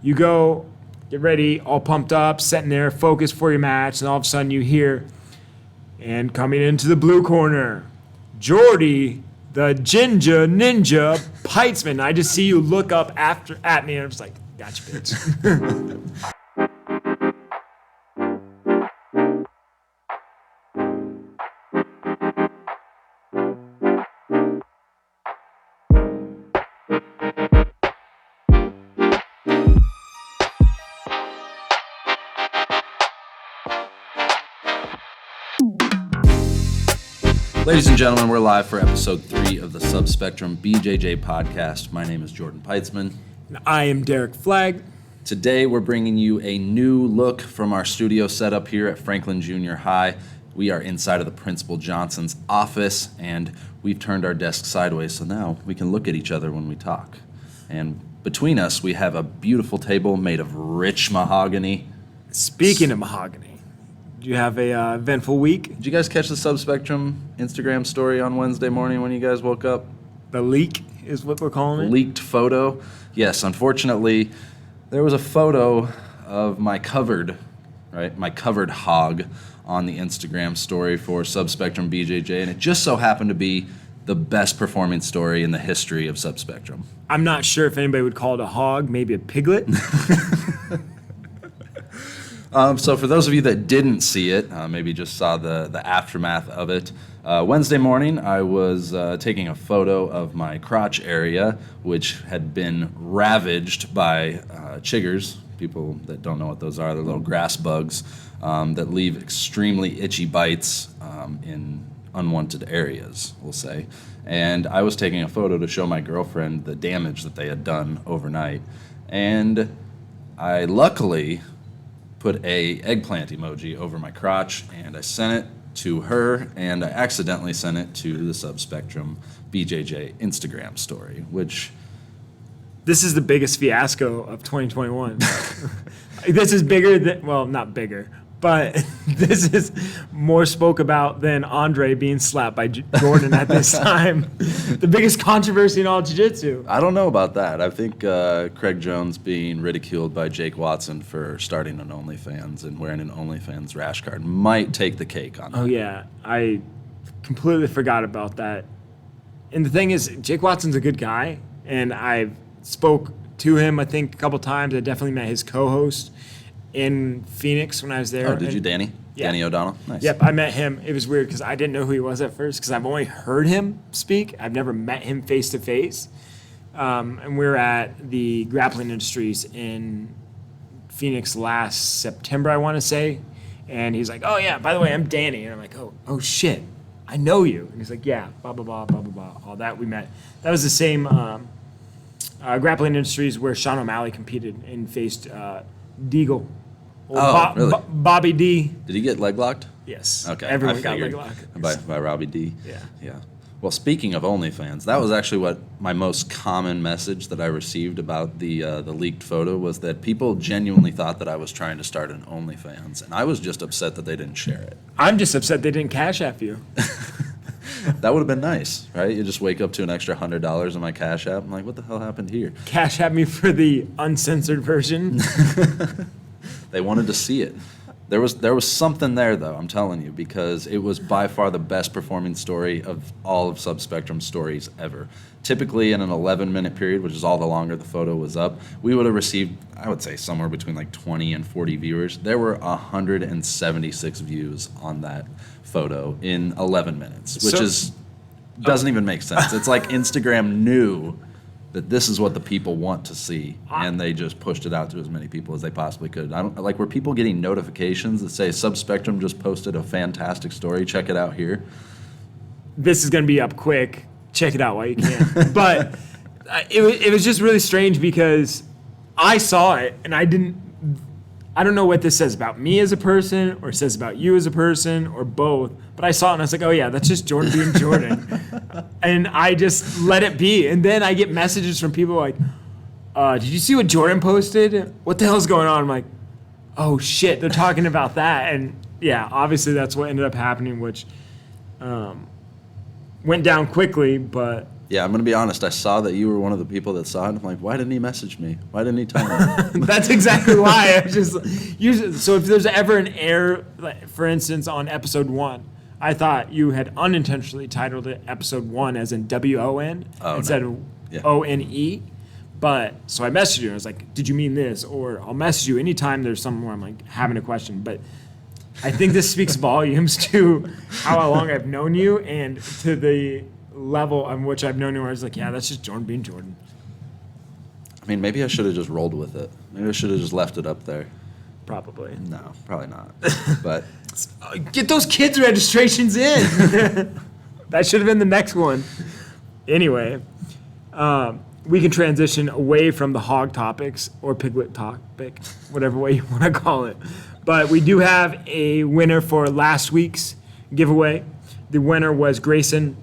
You go, get ready, all pumped up, sitting there, focused for your match, and all of a sudden you hear, and coming into the blue corner, Jordy, the Ginger Ninja Peitzman. I just see you look up at me, and I'm just like, gotcha, bitch. Ladies and gentlemen, we're live for episode 3 of the Subspectrum BJJ podcast. My name is Jordan Peitzman. And I am Derrick Flaig. Today we're bringing you a new look from our studio setup here at Franklin Junior High. We are inside of the Principal Johnson's office, and we've turned our desk sideways, so now we can look at each other when we talk. And between us, we have a beautiful table made of rich mahogany. Speaking of mahogany, do you have a eventful week? Did you guys catch the Subspectrum Instagram story on Wednesday morning when you guys woke up? The leak is what we're calling it? Leaked photo. Yes, unfortunately, there was a photo of my covered hog on the Instagram story for Subspectrum BJJ, and it just so happened to be the best performing story in the history of Subspectrum. I'm not sure if anybody would call it a hog, maybe a piglet. So for those of you that didn't see it, maybe just saw the aftermath of it, Wednesday morning I was taking a photo of my crotch area, which had been ravaged by chiggers. People that don't know what those are, they're little grass bugs that leave extremely itchy bites in unwanted areas, we'll say. And I was taking a photo to show my girlfriend the damage that they had done overnight. And I luckily put a eggplant emoji over my crotch, and I sent it to her, and I accidentally sent it to the Subspectrum BJJ Instagram story, which... This is the biggest fiasco of 2021. This is bigger than, well, not bigger, but this is more spoke about than Andre being slapped by Jordan at this time. The biggest controversy in all jiu-jitsu. I don't know about that. I think Craig Jones being ridiculed by Jake Watson for starting an OnlyFans and wearing an OnlyFans rash guard might take the cake on that. Oh, yeah. I completely forgot about that. And the thing is, Jake Watson's a good guy, and I spoke to him, I think, a couple times. I definitely met his co-host in Phoenix when I was there. Oh, did you, Danny? Yeah. Danny O'Donnell? Nice. Yep, I met him. It was weird because I didn't know who he was at first because I've only heard him speak. I've never met him face to face. And we were at the Grappling Industries in Phoenix last September, I want to say. And he's like, oh, yeah, by the way, I'm Danny. And I'm like, oh shit, I know you. And he's like, yeah, blah, blah, blah, blah, blah, blah. All that we met. That was the same Grappling Industries where Sean O'Malley competed and faced Deagle. Really? Bobby D. Did he get leg locked? Yes. Okay. Everyone got leg locked. By Robbie D. Yeah. Well, speaking of OnlyFans, that was actually what my most common message that I received about the leaked photo was that people genuinely thought that I was trying to start an OnlyFans, and I was just upset that they didn't share it. I'm just upset they didn't Cash App you. That would have been nice, right? You just wake up to an extra $100 in my Cash App. I'm like, what the hell happened here? Cash App me for the uncensored version. They wanted to see it. There was something there, though, I'm telling you, because it was by far the best performing story of all of Subspectrum's stories ever. Typically, in an 11-minute period, which is all the longer the photo was up, we would have received, I would say, somewhere between like 20 and 40 viewers. There were 176 views on that photo in 11 minutes, which doesn't even make sense. It's like Instagram knew that this is what the people want to see, and they just pushed it out to as many people as they possibly could. Were people getting notifications that say Subspectrum just posted a fantastic story, check it out here? This is going to be up quick. Check it out while you can. But it was just really strange because I saw it, and I don't know what this says about me as a person or says about you as a person or both, but I saw it and I was like, oh yeah, that's just Jordan being Jordan. And I just let it be. And then I get messages from people like, did you see what Jordan posted? What the hell's going on? I'm like, oh shit, they're talking about that. And yeah, obviously that's what ended up happening, which went down quickly, but Yeah, I'm going to be honest. I saw that you were one of the people that saw it. I'm like, why didn't he message me? Why didn't he tell me? That's exactly why. I just usually, so if there's ever an error, like, for instance, on episode 1, I thought you had unintentionally titled it episode 1 as in WON instead of ONE. But so I messaged you and I was like, did you mean this? Or I'll message you anytime there's something where I'm like having a question. But I think this speaks volumes to how long I've known you and to the level on which I've known you where I was like, yeah, that's just Jordan being Jordan. I mean, maybe I should have just rolled with it. Maybe I should have just left it up there. Probably. No, probably not. But get those kids' registrations in. That should have been the next one. Anyway, we can transition away from the hog topics or piglet topic, whatever way you want to call it. But we do have a winner for last week's giveaway. The winner was Grayson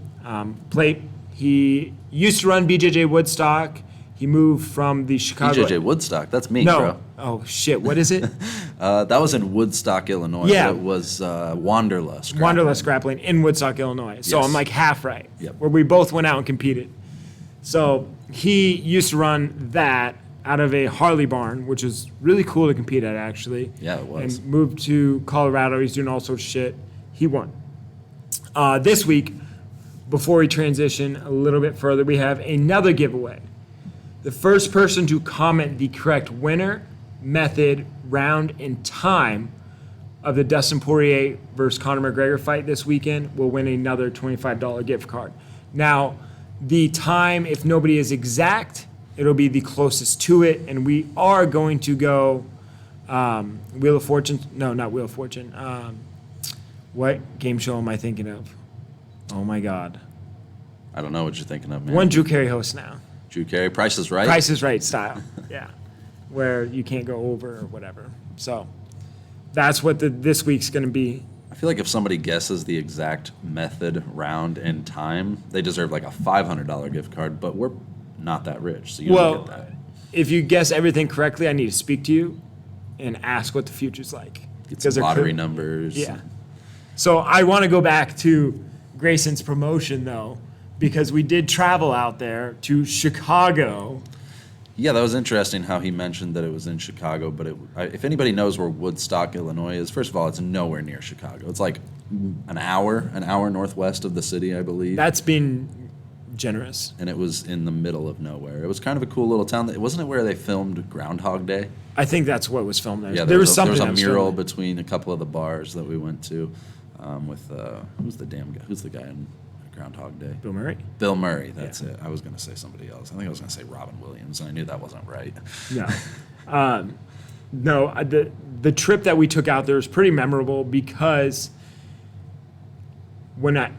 Plate. He used to run BJJ Woodstock. He moved from the Chicago. BJJ Woodstock, that's me, no. bro. Oh, shit. What is it? That was in Woodstock, Illinois. Yeah. But it was Wanderlust. Wanderlust grappling in Woodstock, Illinois. So Yes. I'm like half right. Yep. Where we both went out and competed. So he used to run that out of a Harley barn, which is really cool to compete at, actually. Yeah, it was. And moved to Colorado. He's doing all sorts of shit. He won. This week, before we transition a little bit further, we have another giveaway. The first person to comment the correct winner, method, round, and time of the Dustin Poirier versus Conor McGregor fight this weekend will win another $25 gift card. Now, the time, if nobody is exact, it'll be the closest to it, and we are going to go Wheel of Fortune. No, not Wheel of Fortune. What game show am I thinking of? Oh, my God. I don't know what you're thinking of, man. One Drew Carey hosts now. Drew Carey, Price is Right? Price is Right style, yeah, where you can't go over or whatever. So that's what this week's going to be. I feel like if somebody guesses the exact method, round, and time, they deserve like a $500 gift card, but we're not that rich, so you don't get that. If you guess everything correctly, I need to speak to you and ask what the future's like. Get some lottery numbers. Yeah. So I want to go back to Grayson's promotion, though, because we did travel out there to Chicago. Yeah, that was interesting how he mentioned that it was in Chicago, but if anybody knows where Woodstock, Illinois is, first of all, it's nowhere near Chicago. It's like an hour northwest of the city, I believe. That's being generous. And it was in the middle of nowhere. It was kind of a cool little town. Wasn't it where they filmed Groundhog Day? I think that's what was filmed there. Yeah, there was a something mural between a couple of the bars that we went to with, who's the damn guy? Who's the guy in Groundhog Day? Bill Murray? Bill Murray, that's it. I was going to say somebody else. I think I was going to say Robin Williams, and I knew that wasn't right. No. No, the trip that we took out there was pretty memorable because when I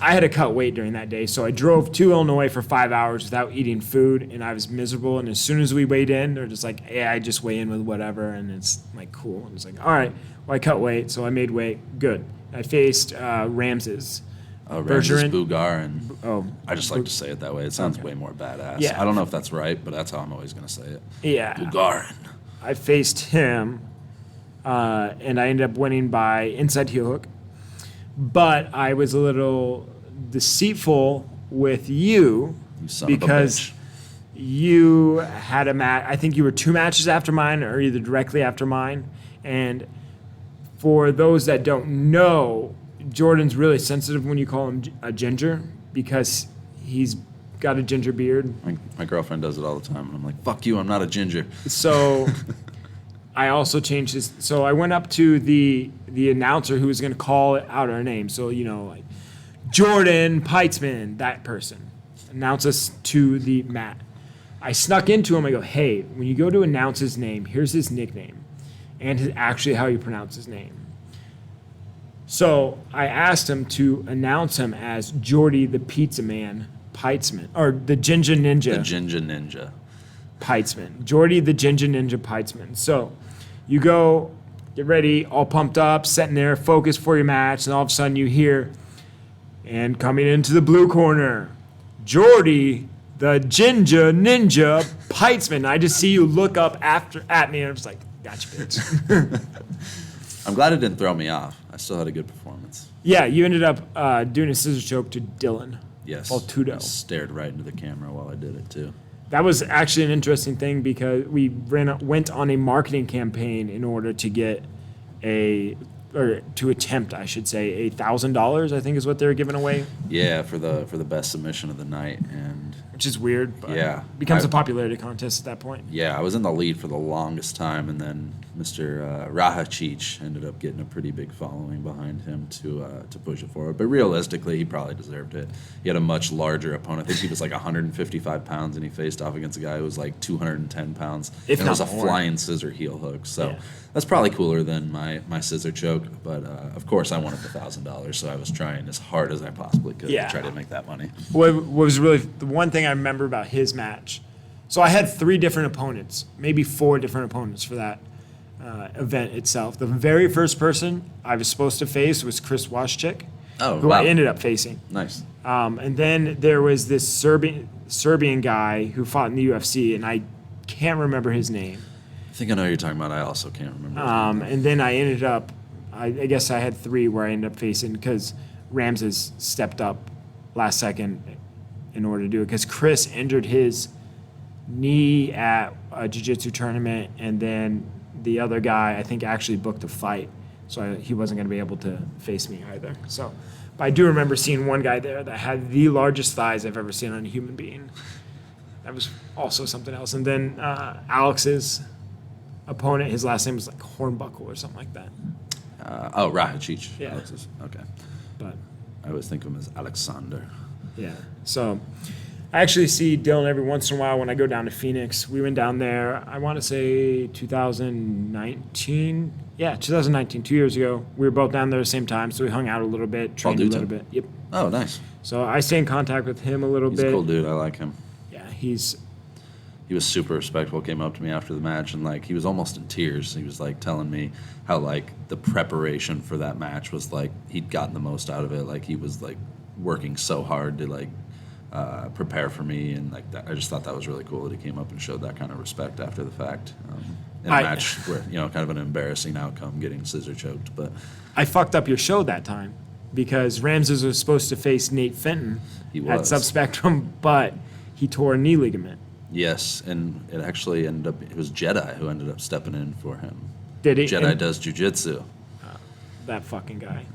had to cut weight during that day, so I drove to Illinois for 5 hours without eating food, and I was miserable. And as soon as we weighed in, they're just like, "Hey, I just weigh in with whatever," and it's like cool. And it's like, all right, well, I cut weight, so I made weight. Good. I faced Ramses. Ramses Bougarin. Oh, I just like to say it that way. It sounds way more badass. Yeah. I don't know if that's right, but that's how I'm always going to say it. Yeah. Bougarin. I faced him, and I ended up winning by inside heel hook. But I was a little deceitful with you, because you had a match. I think you were 2 matches after mine, or either directly after mine. And for those that don't know, Jordan's really sensitive when you call him a ginger because he's got a ginger beard. My girlfriend does it all the time, and I'm like, fuck you, I'm not a ginger. So I also changed his. So I went up to the announcer who was going to call out our name. So, like Jordan Peitzman, that person. Announce us to the mat. I snuck into him. I go, hey, when you go to announce his name, here's his nickname and actually how you pronounce his name. So I asked him to announce him as Jordy the Pizza Man Peitzman, or the Ginger Ninja. The Ginger Ninja. Peitzman. Jordy the Ginger Ninja Peitzman. So you go, get ready, all pumped up, sitting there, focused for your match, and all of a sudden you hear, and coming into the blue corner, Jordy the Ginger Ninja Peitzman. I just see you look up at me, and I'm just like, gotcha, bitch. I'm glad it didn't throw me off. I still had a good performance. Yeah, you ended up doing a scissor choke to Dylan. Yes. Faltudo. I stared right into the camera while I did it too. That was actually an interesting thing because we went on a marketing campaign in order to get to attempt, I should say, $1,000. I think is what they were giving away. Yeah, for the best submission of the night, and which is weird. But yeah, becomes a popularity contest at that point. Yeah, I was in the lead for the longest time, and then Mr. Rahacic ended up getting a pretty big following behind him to push it forward. But realistically, he probably deserved it. He had a much larger opponent. I think he was like 155 pounds, and he faced off against a guy who was like 210 pounds. If and it was a not more. flying scissor heel hook. So Yeah. that's probably cooler than my scissor choke. But of course, I wanted the $1,000, so I was trying as hard as I possibly could Yeah. to try to make that money. What was really the one thing I remember about his match. So I had 3 different opponents, maybe 4 different opponents for that event itself. The very first person I was supposed to face was Chris Waszczyk, who wow. I ended up facing. Nice. And then there was this Serbian guy who fought in the UFC, and I can't remember his name. I think I know who you're talking about. I also can't remember. his name. And then I ended up, I guess I had 3 where I ended up facing because Ramses stepped up last second in order to do it because Chris injured his knee at a jiu-jitsu tournament, and then the other guy I think actually booked a fight, so he wasn't going to be able to face me either. So, but I do remember seeing one guy there that had the largest thighs I've ever seen on a human being. That was also something else. And then Alex's opponent, his last name was like Hornbuckle or something like that. Rahacic. Yeah. Alexis. Okay. But I always think of him as Alexander. yeah, so I actually see Dylan every once in a while when I go down to Phoenix. We went down there, I want to say 2019. Yeah, 2019, 2 years ago. We were both down there at the same time, so we hung out a little bit, trained a little bit. Yep. Oh, nice. So I stay in contact with him a little He's bit. a cool dude. I like him. Yeah, He was super respectful, came up to me after the match, and like he was almost in tears. He was like telling me how like the preparation for that match was like he'd gotten the most out of it. Like he was like working so hard to like prepare for me, and like that. I just thought that was really cool that he came up and showed that kind of respect after the fact in a match where kind of an embarrassing outcome, getting scissor choked. But I fucked up your show that time because Ramses was supposed to face Nate Fenton at Subspectrum, but he tore a knee ligament. Yes, and it actually ended up, it was Jedi who ended up stepping in for him. Did he? Jedi does jujitsu. That fucking guy.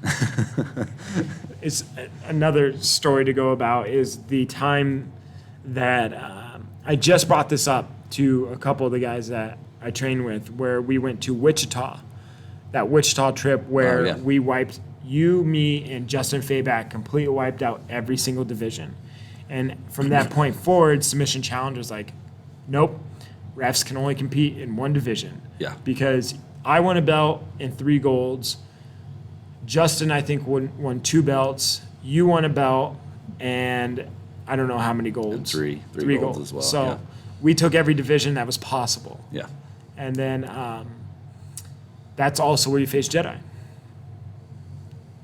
It's another story to go about is the time that I just brought this up to a couple of the guys that I train with, where we went to Wichita, that Wichita trip where we wiped you, me, and Justin Fayback completely wiped out every single division. And from that point forward, Submission Challenge was like, nope, refs can only compete in one division. Yeah. Because I won a belt and 3 golds. Justin, I think, won 2 belts. You won a belt, and I don't know how many golds. And three golds as well. So we took every division that was possible. Yeah. And then that's also where you faced Jedi.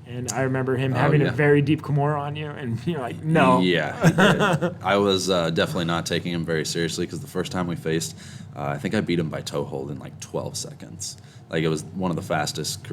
And I remember him having a very deep Kimura on you, and you're like, no. Yeah, he did. I was definitely not taking him very seriously because the first time we faced, I think I beat him by toe hold in like 12 seconds. Like it was one of the fastest,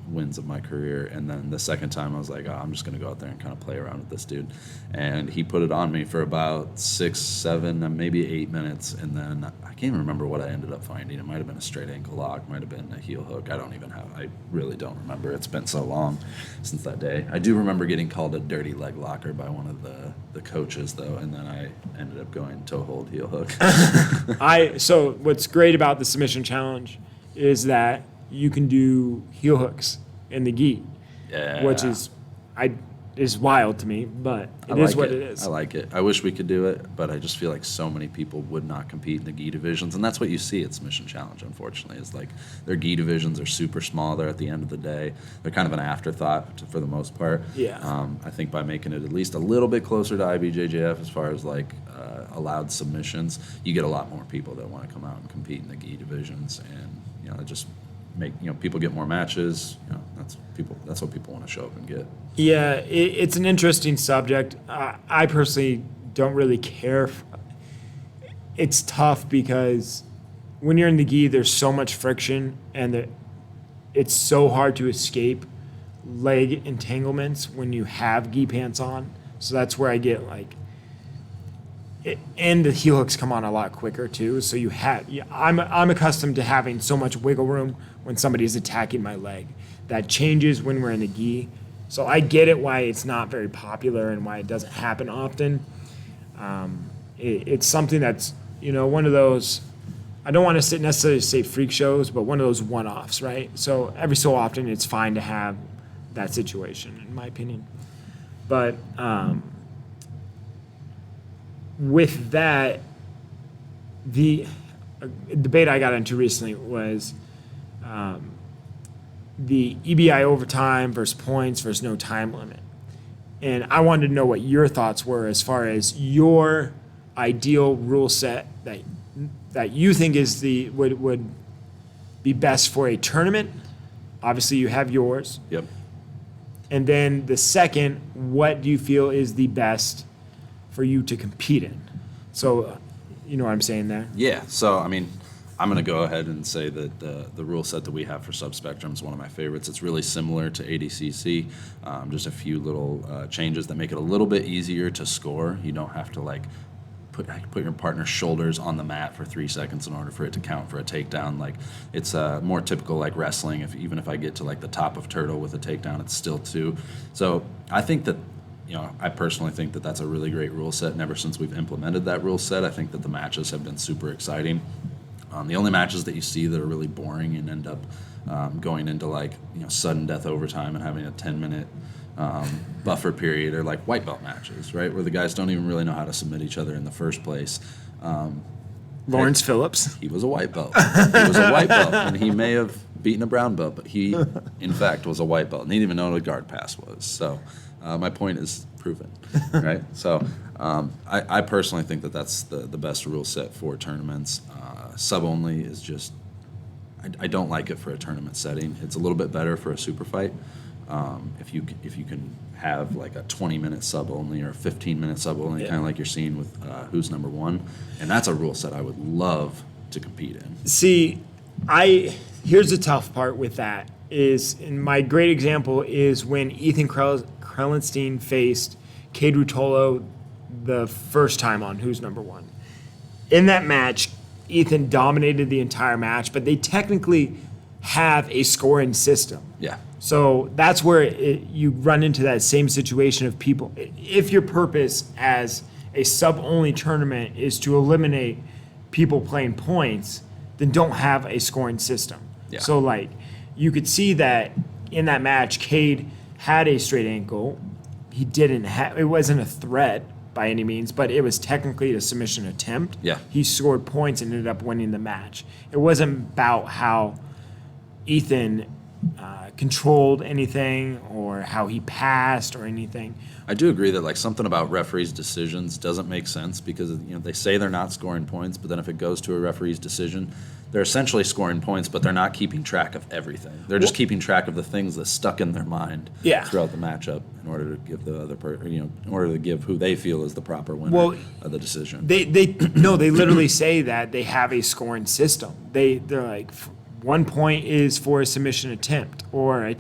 wins of my career. And then the second time I was like, I'm just going to go out there and kind of play around with this dude. And he put it on me for about 6, 7, maybe 8 minutes. And then I can't even remember what I ended up finding. It might have been a straight ankle lock, might have been a heel hook. I really don't remember. It's been so long since that day. I do remember getting called a dirty leg locker by one of the coaches though. And then I ended up going toe hold, heel hook. So what's great about the Submission Challenge is that you can do heel hooks in the gi, which is wild to me, but it is what it is. I like it. I wish we could do it, but I just feel like so many people would not compete in the gi divisions, and that's what you see at Submission Challenge, unfortunately, is like their gi divisions are super small. They're at the end of the day. They're kind of an afterthought for the most part. Yeah. I think by making it at least a little bit closer to IBJJF as far as like allowed submissions, you get a lot more people that want to come out and compete in the gi divisions, and it just make people get more matches. That's what people want to show up and get. Yeah, it's an interesting subject. I personally don't really care. It's tough because when you're in the gi, there's so much friction, and it's so hard to escape leg entanglements when you have gi pants on. So that's where I get and the heel hooks come on a lot quicker too. So I'm accustomed to having so much wiggle room when somebody's attacking my leg. That changes when we're in the gi. So I get it why it's not very popular and why it doesn't happen often. It's something that's, one of those, I don't want to necessarily say freak shows, but one of those one-offs, right? So every so often it's fine to have that situation, in my opinion. But with that, the debate I got into recently was the EBI overtime versus points versus no time limit. And I wanted to know what your thoughts were as far as your ideal rule set that you think is would be best for a tournament. Obviously, you have yours. Yep. And then the second, what do you feel is the best for you to compete in? So, you know what I'm saying there? Yeah. So, I mean, I'm going to go ahead and say that the rule set that we have for Subspectrum is one of my favorites. It's really similar to ADCC, just a few little changes that make it a little bit easier to score. You don't have to put your partner's shoulders on the mat for 3 seconds in order for it to count for a takedown. It's more typical like wrestling. Even if I get to the top of turtle with a takedown, it's still 2. So I think that, I personally think that that's a really great rule set. And ever since we've implemented that rule set, I think that the matches have been super exciting. The only matches that you see that are really boring and end up going into sudden death overtime and having a 10-minute buffer period are white belt matches, right, where the guys don't even really know how to submit each other in the first place. Lawrence Phillips. He was a white belt. He was a white belt, and he may have beaten a brown belt, but he, in fact, was a white belt and he didn't even know what a guard pass was. So my point is proven, right? So I personally think that that's the best rule set for tournaments. Sub-only is just, I don't like it for a tournament setting. It's a little bit better for a super fight. If you can have a 20-minute sub-only or a 15-minute sub-only, kind of like you're seeing with Who's Number One. And that's a rule set I would love to compete in. See, here's the tough part with that and my great example is when Ethan Krellenstein faced Cade Rutolo the first time on Who's Number One. In that match, Ethan dominated the entire match, but they technically have a scoring system. Yeah. So that's where you run into that same situation of people. If your purpose as a sub-only tournament is to eliminate people playing points, then don't have a scoring system. Yeah. So you could see that in that match, Cade had a straight ankle. He didn't have. It wasn't a threat by any means, but it was technically a submission attempt. Yeah. He scored points and ended up winning the match. It wasn't about how Ethan controlled anything or how he passed or anything. I do agree that something about referees' decisions doesn't make sense because they say they're not scoring points, but then if it goes to a referee's decision, they're essentially scoring points, but they're not keeping track of everything. They're just keeping track of the things that stuck in their mind throughout the matchup in order to give the other in order to give who they feel is the proper winner of the decision. They literally say that they have a scoring system. They're 1 point is for a submission attempt or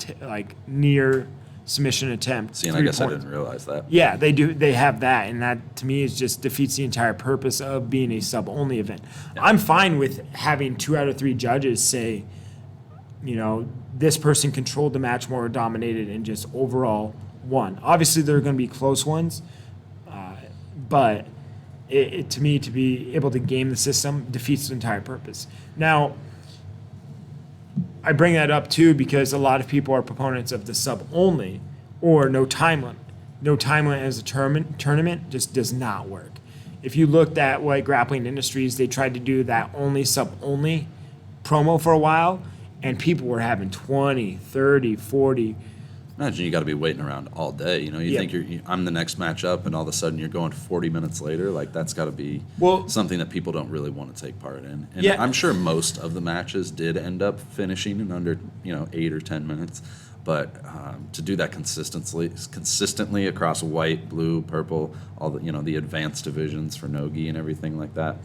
near submission attempt. See, and I guess I didn't realize that. Yeah, they do. They have that, and that to me is just defeats the entire purpose of being a sub-only event. Yeah. I'm fine with having 2 out of 3 judges say, this person controlled the match more, dominated, and just overall won. Obviously, there are going to be close ones, but to me, to be able to game the system defeats the entire purpose. Now, I bring that up too because a lot of people are proponents of the sub-only or no time limit. No time limit as a tournament just does not work. If you looked at what Grappling Industries, they tried to do that only sub-only promo for a while, and people were having 20, 30, 40. Imagine you got to be waiting around all day. You think I'm the next match up, and all of a sudden you're going 40 minutes later. That's got to be something that people don't really want to take part in. And I'm sure most of the matches did end up finishing in under 8 or 10 minutes. But to do that consistently across white, blue, purple, all the advanced divisions for no-gi and everything like that,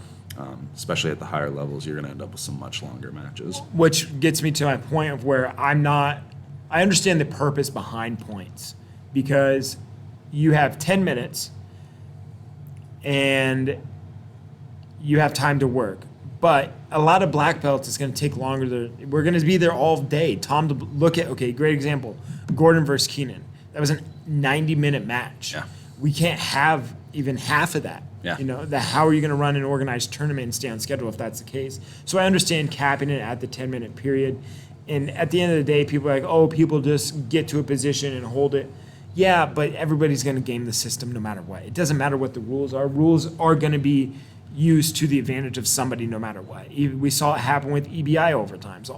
especially at the higher levels, you're going to end up with some much longer matches. Which gets me to my point of where I understand the purpose behind points because you have 10 minutes and you have time to work. But a lot of black belts, it's going to take longer. We're going to be there all day. Tom, to look at, okay, great example, Gordon versus Keenan. That was a 90-minute match. Yeah. We can't have even half of that. Yeah. How are you going to run an organized tournament and stay on schedule if that's the case? So I understand capping it at the 10-minute period. And at the end of the day, people are like, oh, people just get to a position and hold it. Yeah, but everybody's going to game the system no matter what. It doesn't matter what the rules are. Rules are going to be used to the advantage of somebody no matter what. We saw it happen with EBI overtimes.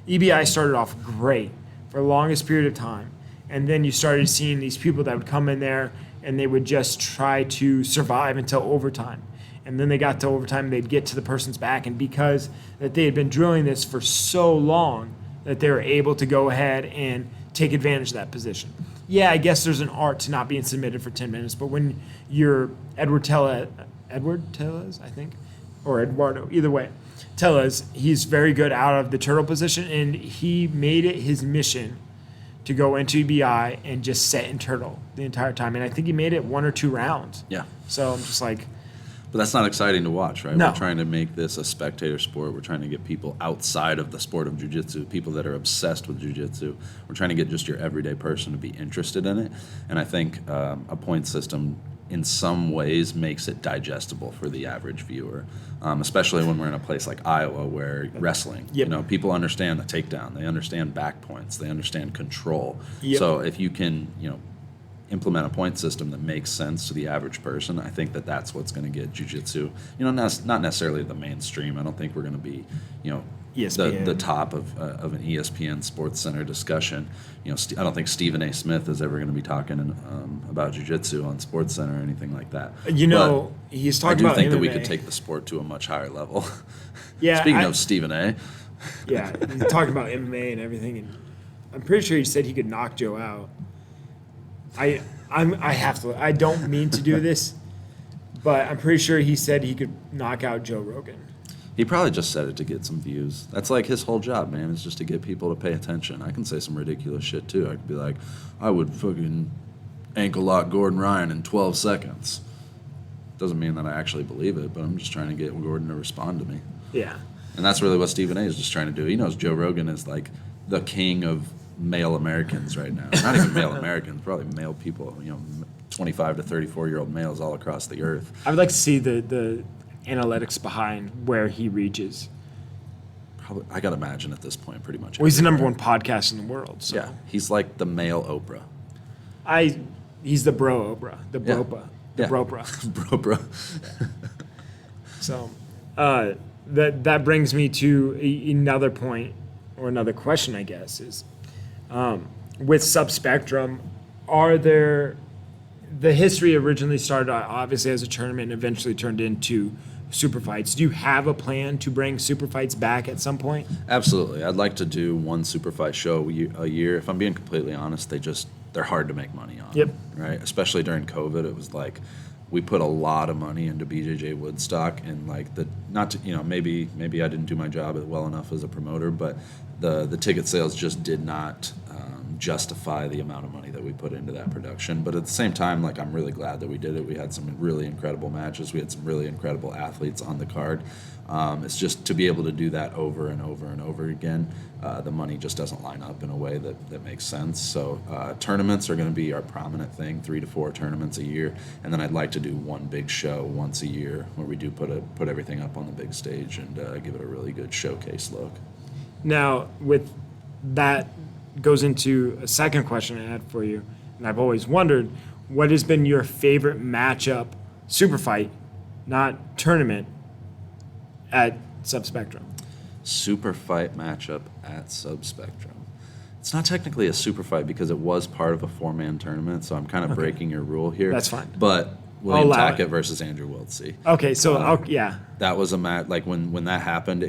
EBI started off great for the longest period of time. And then you started seeing these people that would come in there and they would just try to survive until overtime. And then they got to overtime, they'd get to the person's back. And because that they had been drilling this for so long that they were able to go ahead and take advantage of that position. Yeah, I guess there's an art to not being submitted for 10 minutes, but when you're Edward Tellez, I think, or Eduardo, either way, Tellez, he's very good out of the turtle position, and he made it his mission to go into EBI and just set in turtle the entire time. And I think he made it 1 or 2 rounds. Yeah. So I'm just like... But that's not exciting to watch, right? No. We're trying to make this a spectator sport. We're trying to get people outside of the sport of jiu-jitsu, people that are obsessed with jiu-jitsu. We're trying to get just your everyday person to be interested in it. And I think a point system in some ways makes it digestible for the average viewer, especially when we're in a place like Iowa where wrestling, Yep. People understand the takedown. They understand back points. They understand control. Yep. So if you can, implement a point system that makes sense to the average person, I think that's what's going to get jiu-jitsu, not necessarily the mainstream. I don't think we're going to be, ESPN. the top of an ESPN Sports Center discussion. I don't think Stephen A. Smith is ever going to be talking about jiu-jitsu on Sports Center or anything like that. He's I talking do about think MMA. that we could take the sport to a much higher level. Yeah, Speaking of Stephen A. Yeah, he's talking about MMA and everything, and I'm pretty sure he said he could knock Joe out. I have to. I don't mean to do this, but I'm pretty sure he said he could knock out Joe Rogan. He probably just said it to get some views. That's like his whole job, man, is just to get people to pay attention. I can say some ridiculous shit, too. I could be like, I would fucking ankle lock Gordon Ryan in 12 seconds. Doesn't mean that I actually believe it, but I'm just trying to get Gordon to respond to me. Yeah. And that's really what Stephen A. is just trying to do. He knows Joe Rogan is like the king of male Americans right now. Not even male Americans, probably male people, 25 to 34-year-old males all across the earth. I would like to see the analytics behind where he reaches. Probably, I got to imagine at this point pretty much. Well, he's the number everywhere. one podcast in the world. So. Yeah, he's like the male Oprah. He's the bro Oprah, the bropa, the Yeah. bropra. Bro. So that brings me to another point or another question, I guess, is with Subspectrum, the history originally started obviously as a tournament and eventually turned into super fights. Do you have a plan to bring super fights back at some point? Absolutely. I'd like to do one super fight show a year. If I'm being completely honest, they're hard to make money on. Yep. Right? Especially during COVID, it was like we put a lot of money into BJJ Woodstock, and like maybe I didn't do my job well enough as a promoter, but the ticket sales just did not justify the amount of money that we put into that production. But at the same time, like, I'm really glad that we did it. We had some really incredible matches. We had some really incredible athletes on the card. It's just to be able to do that over and over and over again, the money just doesn't line up in a way that makes sense. So tournaments are going to be our prominent thing, 3 to 4 tournaments a year. And then I'd like to do one big show once a year where we do put everything up on the big stage and give it a really good showcase look. Now, with that goes into a second question I had for you, and I've always wondered, what has been your favorite matchup, super fight, not tournament, at Subspectrum? Super fight matchup at Subspectrum. It's not technically a super fight because it was part of a 4-man tournament, so I'm kind of breaking your rule here. That's fine. But William allow it. Tackett versus Andrew Wiltsey. Okay, so yeah. That was a match. Like when that happened,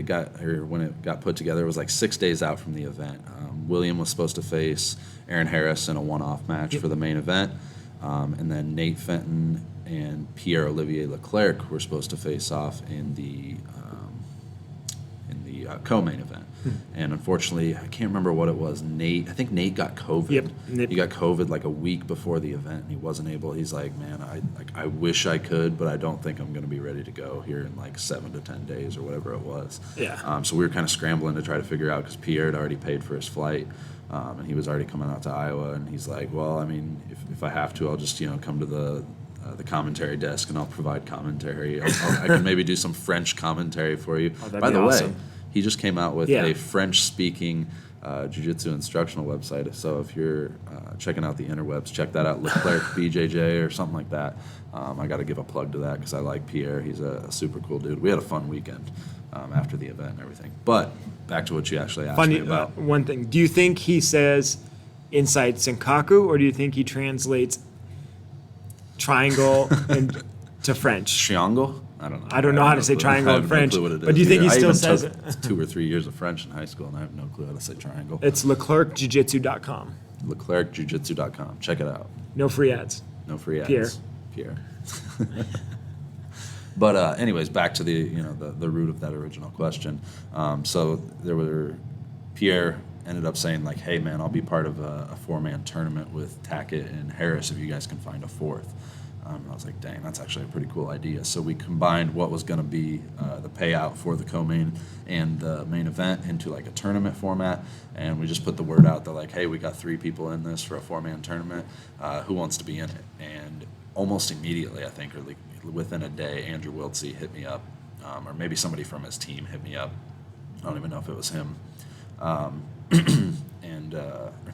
when it got put together, it was like 6 days out from the event. William was supposed to face Aaron Harris in a one-off match for the main event, and then Nate Fenton and Pierre-Olivier Leclerc were supposed to face off in the the co-main event. And unfortunately, I can't remember what it was. I think Nate got COVID. Yep. He got COVID like a week before the event, and he wasn't able. He's like, man, I wish I could, but I don't think I'm going to be ready to go here in like 7 to 10 days or whatever it was. Yeah. So we were kind of scrambling to try to figure out, because Pierre had already paid for his flight, and he was already coming out to Iowa, and he's like, well, I mean, if I have to, I'll just come to the commentary desk and I'll provide commentary. I can maybe do some French commentary for you. Oh, that'd By be the awesome. way, he just came out with Yeah. a French-speaking jiu-jitsu instructional website. So if you're checking out the interwebs, check that out, Leclerc BJJ or something like that. I got to give a plug to that because I like Pierre. He's a super cool dude. We had a fun weekend after the event and everything. But back to what you actually asked me about. One thing. Do you think he says inside Senkaku, or do you think he translates triangle to French? Triangle? I don't know. I don't know how to say triangle in French. No clue what it but do you is think he either. still I even says took it? 2 or 3 years of French in high school, and I have no clue how to say triangle. It's LeclercJujitsu.com. LeclercJujitsu.com. Check it out. No free ads. No free ads. Pierre. But anyways, back to the root of that original question. So Pierre ended up saying like, hey man, I'll be part of a 4-man tournament with Tackett and Harris if you guys can find a 4th. I was like, dang, that's actually a pretty cool idea. So we combined what was going to be the payout for the co-main and the main event into like a tournament format, and we just put the word out that like, hey, we got 3 people in this for a 4-man tournament. Who wants to be in it? And almost immediately, I think, or like within a day, Andrew Wiltsey hit me up, or maybe somebody from his team hit me up. I don't even know if it was him.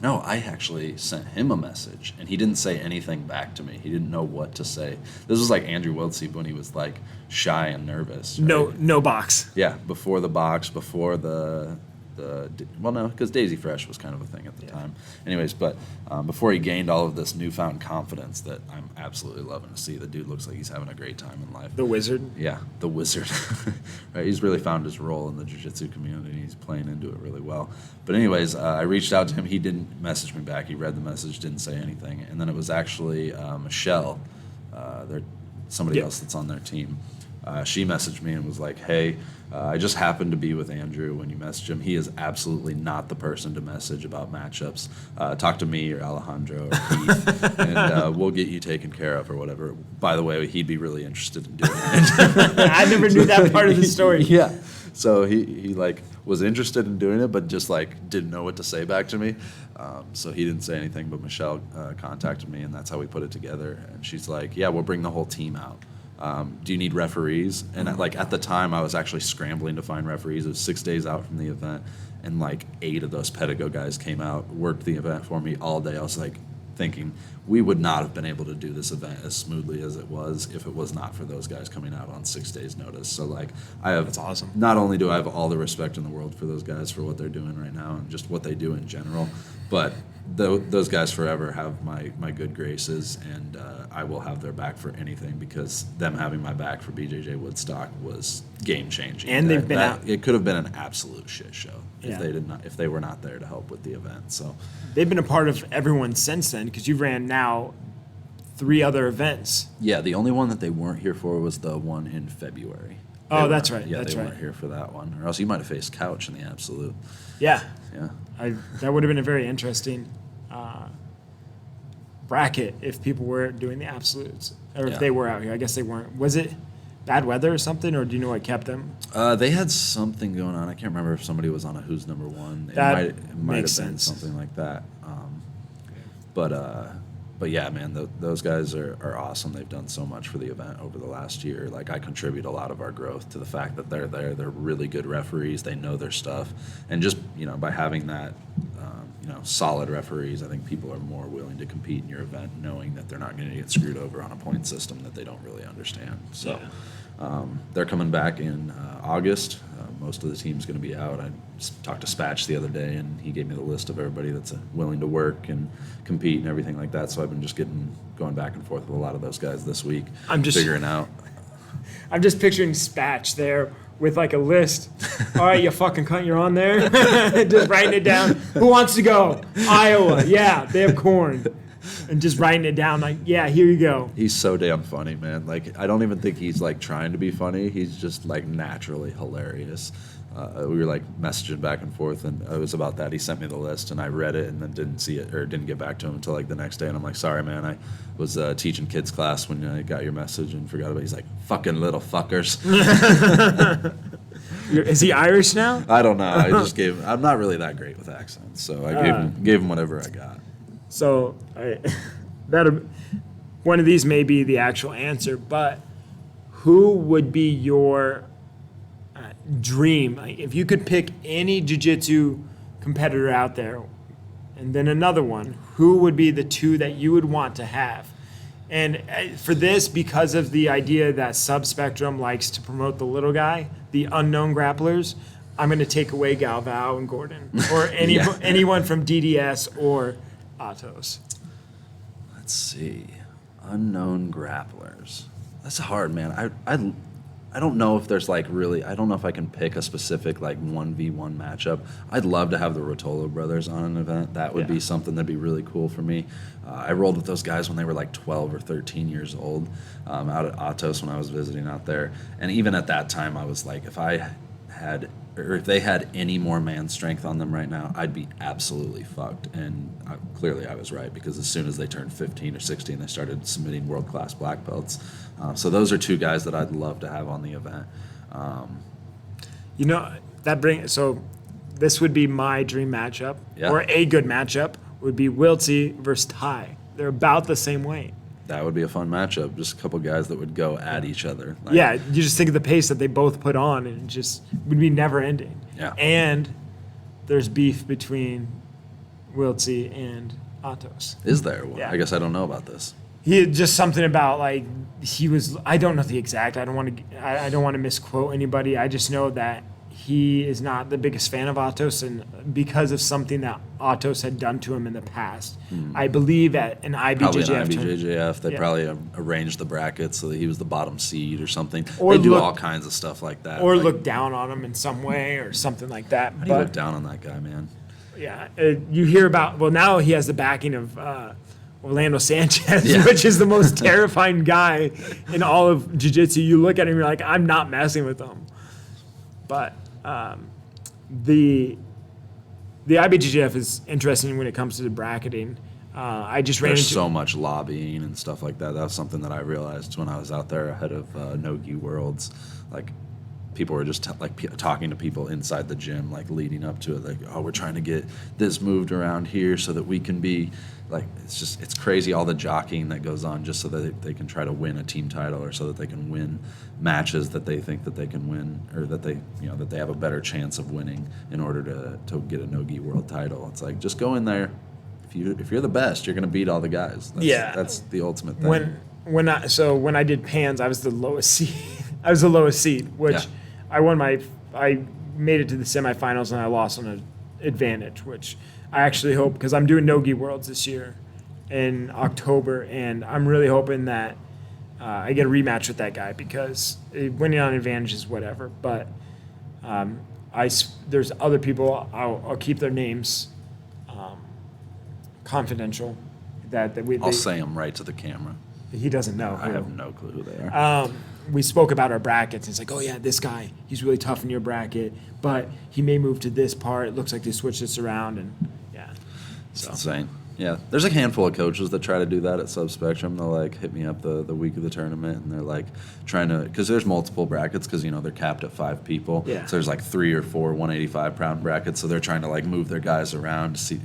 No, I actually sent him a message, and he didn't say anything back to me. He didn't know what to say. This was like Andrew Wiltsey when he was like shy and nervous. Right? No box. Yeah, before the box, before because Daisy Fresh was kind of a thing at the time. Anyways, but before he gained all of this newfound confidence that I'm absolutely loving to see. The dude looks like he's having a great time in life. The wizard. Yeah, the wizard. Right, he's really found his role in the jiu-jitsu community. He's playing into it really well. But anyways, I reached out to him. He didn't message me back. He read the message, didn't say anything. And then it was actually Michelle, somebody else that's on their team. She messaged me and was like, hey, I just happened to be with Andrew when you messaged him. He is absolutely not the person to message about matchups. Talk to me or Alejandro or Keith, and we'll get you taken care of or whatever. By the way, he'd be really interested in doing it. I never knew that part of the story. Yeah. So he like was interested in doing it, but just like didn't know what to say back to me. So he didn't say anything, but Michelle contacted me, and that's how we put it together. And she's like, yeah, we'll bring the whole team out. Do you need referees? And at the time, I was actually scrambling to find referees. It was 6 days out from the event, and like 8 of those Pedigo guys came out, worked the event for me all day. I was like thinking we would not have been able to do this event as smoothly as it was if it was not for those guys coming out on 6 days notice. So like that's awesome. Not only do I have all the respect in the world for those guys for what they're doing right now and just what they do in general, but those guys forever have my good graces, and I will have their back for anything, because them having my back for BJJ Woodstock was game changing. And they've been out. It could have been an absolute shit show Yeah. if they were not there to help with the event. So They've been a part of everyone since then, because you ran now 3 other events. yeah, the only one that they weren't here for was the one in February. Oh, that's right. Yeah, that's they right. weren't here for that one, or else you might have faced Couch in the absolute. Yeah. Yeah. That would have been a very interesting bracket if people were doing the absolutes, or if Yeah. they were out here. I guess they weren't. Was it bad weather or something, or do you know what kept them? They had something going on. I can't remember if somebody was on a Who's Number One. It That might have makes been sense. something like that. But yeah, man, those guys are awesome. They've done so much for the event over the last year. Like, I contribute a lot of our growth to the fact that they're there. They're really good referees. They know their stuff. And just, by having that, solid referees, I think people are more willing to compete in your event knowing that they're not going to get screwed over on a point system that they don't really understand. So they're coming back in August. Most of the team's going to be out. I talked to Spatch the other day, and he gave me the list of everybody that's willing to work and compete and everything like that. So I've been just going back and forth with a lot of those guys this week, figuring out. I'm just picturing Spatch there with like a list. All right, you fucking cunt, you're on there. Just writing it down. Who wants to go? Iowa. Yeah, they have corn. And just writing it down like, yeah, here you go. He's so damn funny, man. Like, I don't even think he's like trying to be funny. He's just like naturally hilarious. we were like messaging back and forth, and it was about that. He sent me the list, and I read it, and then didn't see it or didn't get back to him until like the next day. And I'm like, sorry, man, I was teaching kids class when I got your message and forgot about it. He's like, fucking little fuckers. Is he Irish now? I don't know. I just gave. I'm not really that great with accents, so I gave him whatever I got. So one of these may be the actual answer, but who would be your dream? Like, if you could pick any jiu-jitsu competitor out there and then another one, who would be the two that you would want to have? And for this, because of the idea that Subspectrum likes to promote the little guy, the unknown grapplers, I'm going to take away Galvao and Gordon, or anyone from DDS or Atos. Let's see. Unknown grapplers. That's hard, man. I don't know if there's like really, I don't know if I can pick a specific like 1v1 matchup. I'd love to have the Rotolo brothers on an event. That would be something that'd be really cool for me. I rolled with those guys when they were like 12 or 13 years old out at Atos when I was visiting out there. And even at that time, I was like, if they had any more man strength on them right now, I'd be absolutely fucked. And clearly I was right, because as soon as they turned 15 or 16, they started submitting world-class black belts. So those are two guys that I'd love to have on the event. So this would be my dream matchup, Yeah. or a good matchup would be Wiltsy versus Ty. They're about the same weight. That would be a fun matchup. Just a couple guys that would go at each other. Like, Yeah, you just think of the pace that they both put on, and it just would be never ending. Yeah. And there's beef between Wiltsy and Atos. Is there? Well, Yeah. I guess I don't know about this. He had just something about like he was. I don't know the exact. I don't want to misquote anybody. I just know that he is not the biggest fan of Atos, and because of something that Atos had done to him in the past, I believe at an Probably IBJJF. an IBJJF. They Yeah. probably arranged the brackets so that he was the bottom seed or something. Or they do look- all kinds of stuff like that. Or like, look down on him in some way or something like that. how do you look down on that guy, man? Yeah, you hear about. Well, now he has the backing of Orlando Sanchez, Yeah. which is the most terrifying guy in all of jiu-jitsu. You look at him, you're like, I'm not messing with him. But the IBJJF is interesting when it comes to the bracketing. I just ran There's into so much lobbying and stuff like that. That was something that I realized when I was out there ahead of No-Gi Worlds. Like, people were just talking to people inside the gym, like leading up to it. Like, oh, we're trying to get this moved around here so that we can be like. It's crazy all the jockeying that goes on just so that they can try to win a team title, or so that they can win matches that they think that they can win, or that they have a better chance of winning in order to get a No-Gi world title. It's like, just go in there. If you're the best, you're gonna beat all the guys. That's the ultimate thing. when I did pans, I was the lowest seed. I was the lowest seed, which Yeah. I made it to the semifinals and I lost on an advantage, which I actually hope, because I'm doing No-Gi Worlds this year in October, and I'm really hoping that I get a rematch with that guy, because winning on advantage is whatever. But there's other people, I'll keep their names confidential. I'll say them right to the camera. He doesn't know. I have no clue who they are. We spoke about our brackets. And it's like, oh yeah, this guy, he's really tough in your bracket, but he may move to this part. It looks like they switched this around, and yeah. It's insane. Yeah, there's a handful of coaches that try to do that at Subspectrum. They'll like hit me up the week of the tournament, and they're like trying to, because there's multiple brackets, because they're capped at 5 people. Yeah. So there's like 3 or 4 185 pound brackets. So they're trying to like move their guys around to see,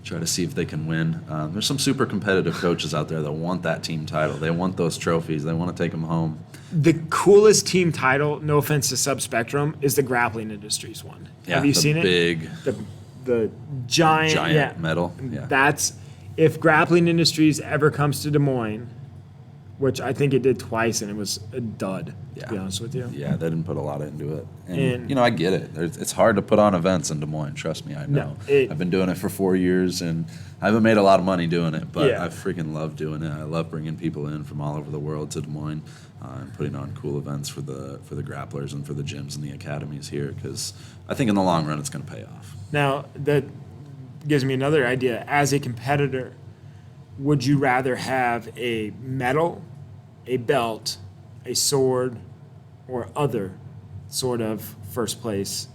try to see if they can win. There's some super competitive coaches out there that want that team title. They want those trophies. They want to take them home. The coolest team title, no offense to Subspectrum, is the Grappling Industries one. Yeah, Have you the seen it? big The giant yeah. medal. Yeah. That's, if Grappling Industries ever comes to Des Moines, which I think it did twice, and it was a dud, to be honest with you. Yeah, they didn't put a lot into it. And And- I get it. It's hard to put on events in Des Moines. Trust me, I know. I've been doing it for 4 years, and I haven't made a lot of money doing it, but Yeah. I freaking love doing it. I love bringing people in from all over the world to Des Moines and putting on cool events for the grapplers and for the gyms and the academies here, because I think in the long run it's going to pay off. Now, that gives me another idea. As a competitor, would you rather have a medal, a belt, a sword, or other sort of first place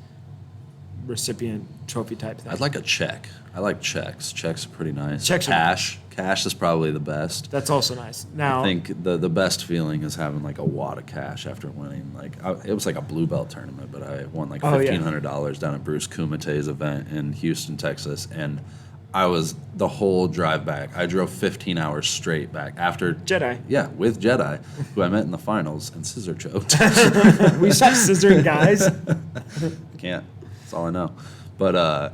recipient trophy type thing. I'd like a check. I like checks. Checks are pretty nice. Checks are- Cash is probably the best. That's also nice. Now, I think the best feeling is having like a wad of cash after winning. Like it was like a blue belt tournament, but I won like $1,500 down at Bruce Kumate's event in Houston, Texas, and I was the whole drive back. I drove 15 hours straight back after Jedi. Yeah, with Jedi, who I met in the finals and scissor choked. We stopped scissoring guys. Can't. That's all I know. But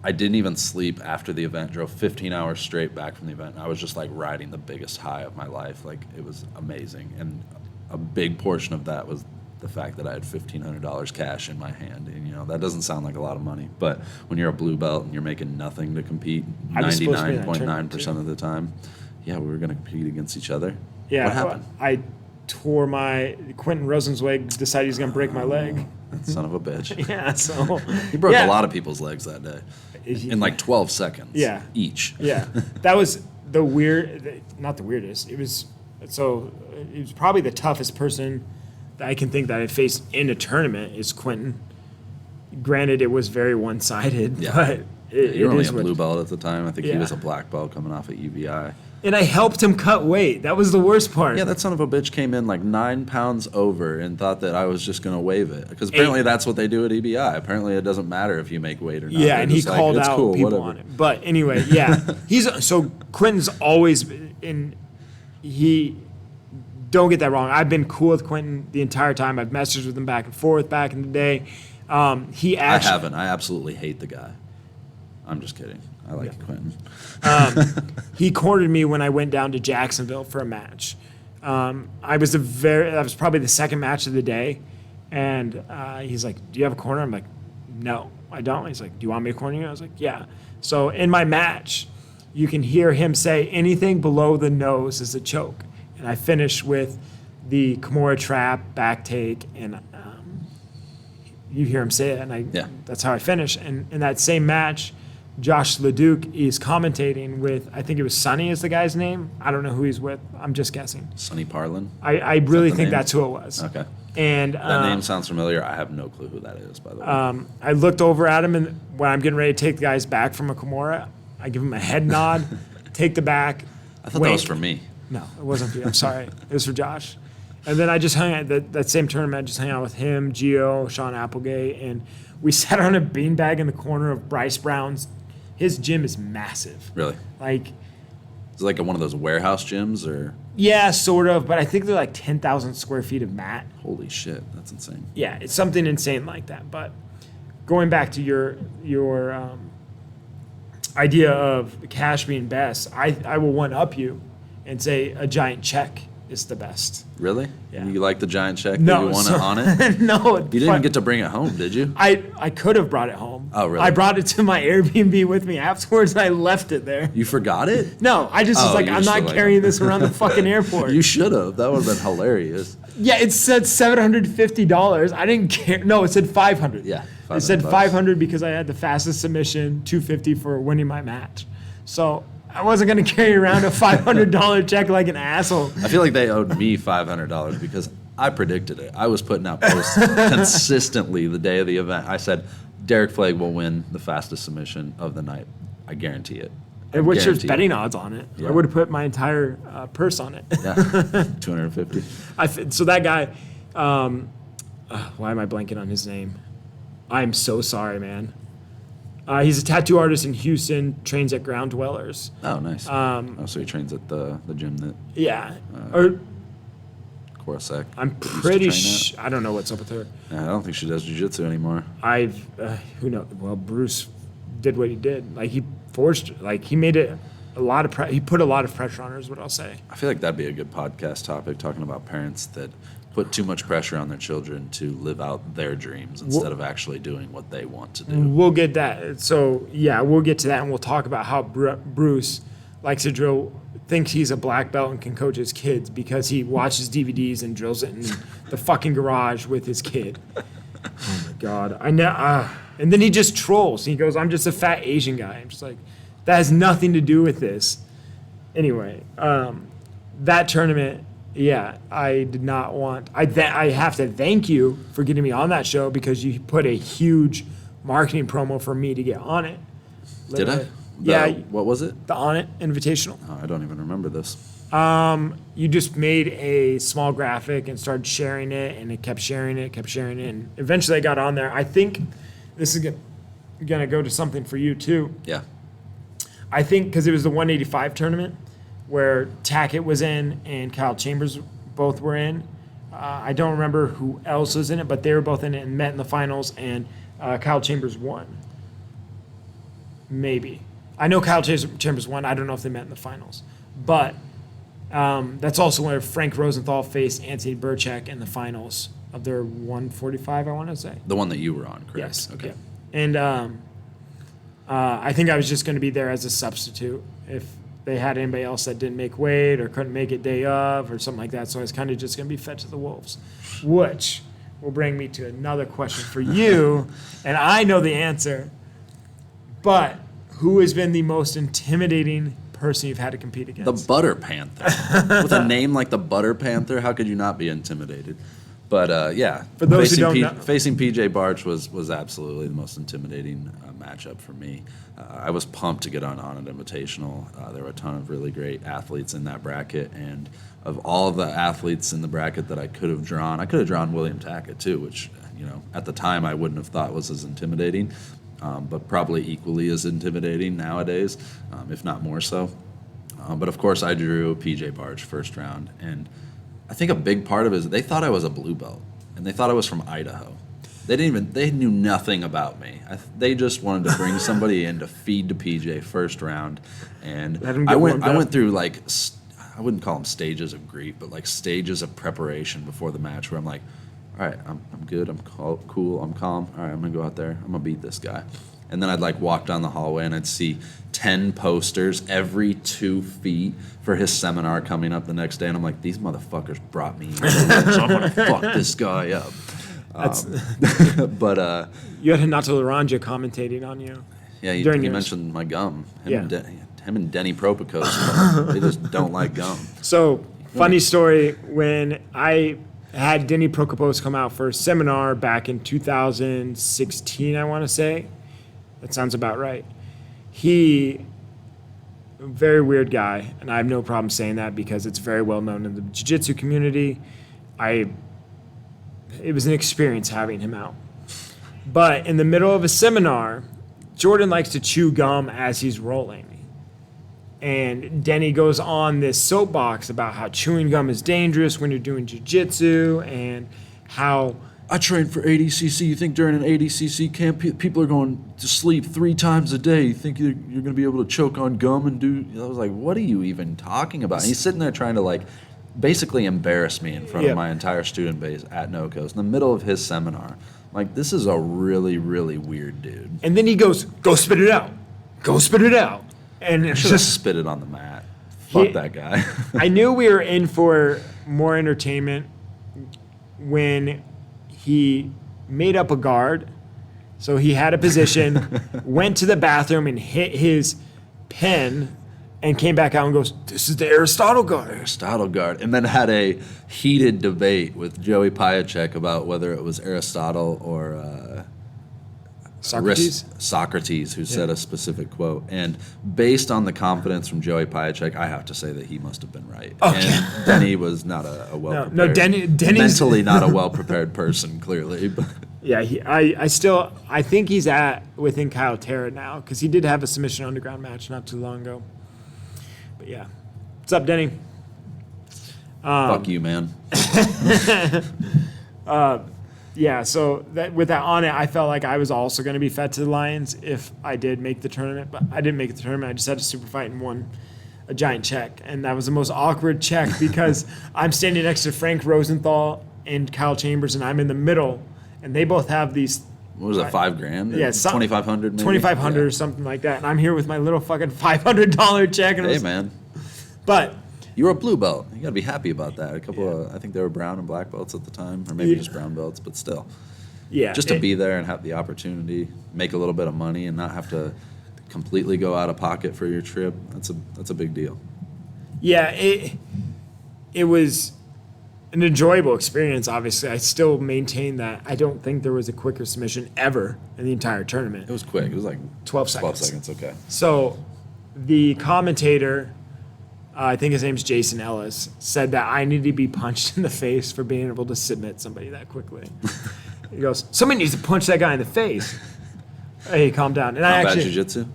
I didn't even sleep after the event. Drove 15 hours straight back from the event. I was just like riding the biggest high of my life. Like it was amazing, and a big portion of that was the fact that I had $1,500 cash in my hand. And that doesn't sound like a lot of money, but when you're a blue belt and you're making nothing to compete 99.9% of the time, yeah, we were going to compete against each other. Yeah, what happened? I tore Quentin Rosenzweig decided he's going to break my leg. That son of a bitch. Yeah, so He broke a lot of people's legs that day in like 12 seconds each. Yeah, that was not the weirdest. It was probably the toughest person that I can think that I faced in a tournament is Quentin. Granted, it was very one-sided, but you were only a blue belt at the time. I think he was a black belt coming off at UVI. And I helped him cut weight. That was the worst part. Yeah, that son of a bitch came in like 9 pounds over and thought that I was just going to waive it. Because apparently that's what they do at EBI. Apparently it doesn't matter if you make weight or not. Yeah, and he called out cool, people on it. But anyway, yeah. Quentin's always been, don't get that wrong. I've been cool with Quentin the entire time. I've messaged with him back and forth back in the day. I haven't. I absolutely hate the guy. I'm just kidding. I like Quentin. He cornered me when I went down to Jacksonville for a match. That was probably the second match of the day, and he's like, "Do you have a corner?" I'm like, "No, I don't." He's like, "Do you want me to corner you?" I was like, "Yeah." So in my match, you can hear him say, "Anything below the nose is a choke," and I finish with the Kimura trap, back take, and you hear him say it, and that's how I finish. And in that same match, Josh Leduc is commentating with, I think it was Sonny is the guy's name. I don't know who he's with. I'm just guessing. Sonny Parlin? I really think that's who it was. Okay. And that name sounds familiar. I have no clue who that is, by the way. I looked over at him, and when I'm getting ready to take the guys back from a Kimura, I give him a head nod, take the back. I thought that was for me. No, it wasn't for you. I'm sorry. It was for Josh. And then I just hung out, that same tournament, I just hung out with him, Gio, Sean Applegate, and we sat on a beanbag in the corner of Bryce Brown's. His gym is massive. Really? Like, is it like one of those warehouse gyms, or? Yeah, sort of, but I think they're like 10,000 square feet of mat. Holy shit, that's insane. Yeah, it's something insane like that. But going back to your idea of cash being best, I will one-up you and say a giant check is the best. Really? Yeah. You like the giant check? No, you want it on it? No. You didn't get to bring it home, did you? I could have brought it home. Oh, really? I brought it to my Airbnb with me afterwards, and I left it there. You forgot it? No, I just was like, I'm not carrying this around the fucking airport. You should have. That would have been hilarious. Yeah, it said $750. I didn't care. No, it said $500. Yeah, it said $500 because I had the fastest submission, $250 for winning my match. So I wasn't going to carry around a $500 check like an asshole. I feel like they owed me $500 because I predicted it. I was putting out posts consistently the day of the event. I said, Derrick Flaig will win the fastest submission of the night. I guarantee it. What's your betting odds on it? Yeah. I would have put my entire purse on it. Yeah, 250. So that guy, why am I blanking on his name? I'm so sorry, man. He's a tattoo artist in Houston, trains at Ground Dwellers. Oh, nice. So he trains at the gym that... Yeah. Coruscant. I'm pretty sure... I don't know what's up with her. Yeah, I don't think she does jiu-jitsu anymore. Who knows? Well, Bruce did what he did. Like, he forced... Like, he made it a lot of... He put a lot of pressure on her is what I'll say. I feel like that'd be a good podcast topic, talking about parents that put too much pressure on their children to live out their dreams instead of actually doing what they want to do. We'll get that. So, yeah, we'll get to that, and we'll talk about how Bruce likes to drill, thinks he's a black belt and can coach his kids because he watches DVDs and drills it in the fucking garage with his kid. Oh, my God. I know. And then he just trolls. He goes, I'm just a fat Asian guy. I'm just like, that has nothing to do with this. Anyway, that tournament Yeah, I did not want. I have to thank you for getting me on that show because you put a huge marketing promo for me to get on it. Did I? Yeah. What was it? The On It Invitational. Oh, I don't even remember this. You just made a small graphic and started sharing it, and it kept sharing it, and eventually I got on there. I think this is gonna go to something for you too. Yeah. I think because it was the 185 tournament where Tackett was in and Kyle Chambers both were in. I don't remember who else was in it, but they were both in it and met in the finals, and Kyle Chambers won. Maybe. I know Kyle Chambers won. I don't know if they met in the finals. But that's also where Frank Rosenthal faced Anthony Burchak in the finals of their 145, I want to say. The one that you were on, correct? Yes. Okay. Yeah. And I think I was just going to be there as a substitute if they had anybody else that didn't make weight or couldn't make it day of or something like that. So I was kind of just going to be fed to the wolves, which will bring me to another question for you. And I know the answer, but who has been the most intimidating person you've had to compete against? The Butter Panther. With a name like the Butter Panther, how could you not be intimidated? But yeah, For those who don't know- facing PJ Barch was absolutely the most intimidating matchup for me. I was pumped to get on an Invitational. There were a ton of really great athletes in that bracket, and of all of the athletes in the bracket that I could have drawn William Tackett too, which at the time I wouldn't have thought was as intimidating, but probably equally as intimidating nowadays, if not more so. But of course, I drew PJ Barch first round, and I think a big part of it is they thought I was a blue belt, and they thought I was from Idaho. They knew nothing about me. They just wanted to bring somebody in to feed to PJ first round, and I went through like I wouldn't call them stages of grief, but like stages of preparation before the match where I'm like, all right, I'm good, I'm cool, I'm calm. All right, I'm gonna go out there, I'm gonna beat this guy. And then I'd like walk down the hallway and I'd see 10 posters every 2 feet for his seminar coming up the next day, and I'm like, these motherfuckers brought me in, so I'm gonna fuck this guy up. But you had Hinato Laranja commentating on you. yeah, he during yours. mentioned my gum. Yeah. Him and Denny Propicos, they just don't like gum. So, funny story, when I had Denny Prokopos come out for a seminar back in 2016, I want to say. That sounds about right. He, a very weird guy, and I have no problem saying that because it's very well known in the jiu-jitsu community. It was an experience having him out. But in the middle of a seminar, Jordan likes to chew gum as he's rolling. And Denny goes on this soapbox about how chewing gum is dangerous when you're doing jiu-jitsu and how... I trained for ADCC. You think during an ADCC camp, people are going to sleep 3 times a day? You think you're going to be able to choke on gum and do... I was like, what are you even talking about? And he's sitting there trying to, like, basically embarrass me in front of my entire student base at NoCos in the middle of his seminar. Like, this is a really, really weird dude. And then he goes, go spit it out. Go spit it out. And it's Just spit it on the mat. Fuck that guy. I knew we were in for more entertainment when he made up a guard. So he had a position, went to the bathroom and hit his pen and came back out and goes, this is the Aristotle guard. Aristotle guard. And then had a heated debate with Joey Piacek about whether it was Aristotle or Socrates who said a specific quote. And based on the confidence from Joey Piacek, I have to say that he must have been right. Okay. And Denny was not a well-prepared. No, Denny's mentally not a well-prepared person, clearly. But yeah, I think he's within Kyle Terra now because he did have a submission underground match not too long ago. But yeah, what's up, Denny? Fuck you, man. Yeah, so with that on it, I felt like I was also going to be fed to the Lions if I did make the tournament, but I didn't make the tournament. I just had a super fight and won a giant check, and that was the most awkward check because I'm standing next to Frank Rosenthal and Kyle Chambers, and I'm in the middle, and they both have these. What was it, $5,000? Yeah, $2,500 maybe? $2,500 or something like that, and I'm here with my little fucking $500 check. And hey, man. But you were a blue belt. You got to be happy about that. A couple of, I think they were brown and black belts at the time, or maybe just brown belts, but still. Yeah. Just to be there and have the opportunity, make a little bit of money, and not have to completely go out of pocket for your trip. That's a big deal. Yeah, it was an enjoyable experience, obviously. I still maintain that I don't think there was a quicker submission ever in the entire tournament. It was quick. It was like 12 12 seconds. seconds, okay. So the commentator, I think his name's Jason Ellis, said that I need to be punched in the face for being able to submit somebody that quickly. He goes, somebody needs to punch that guy in the face. Hey, calm down. And I Combat actually, jiu-jitsu?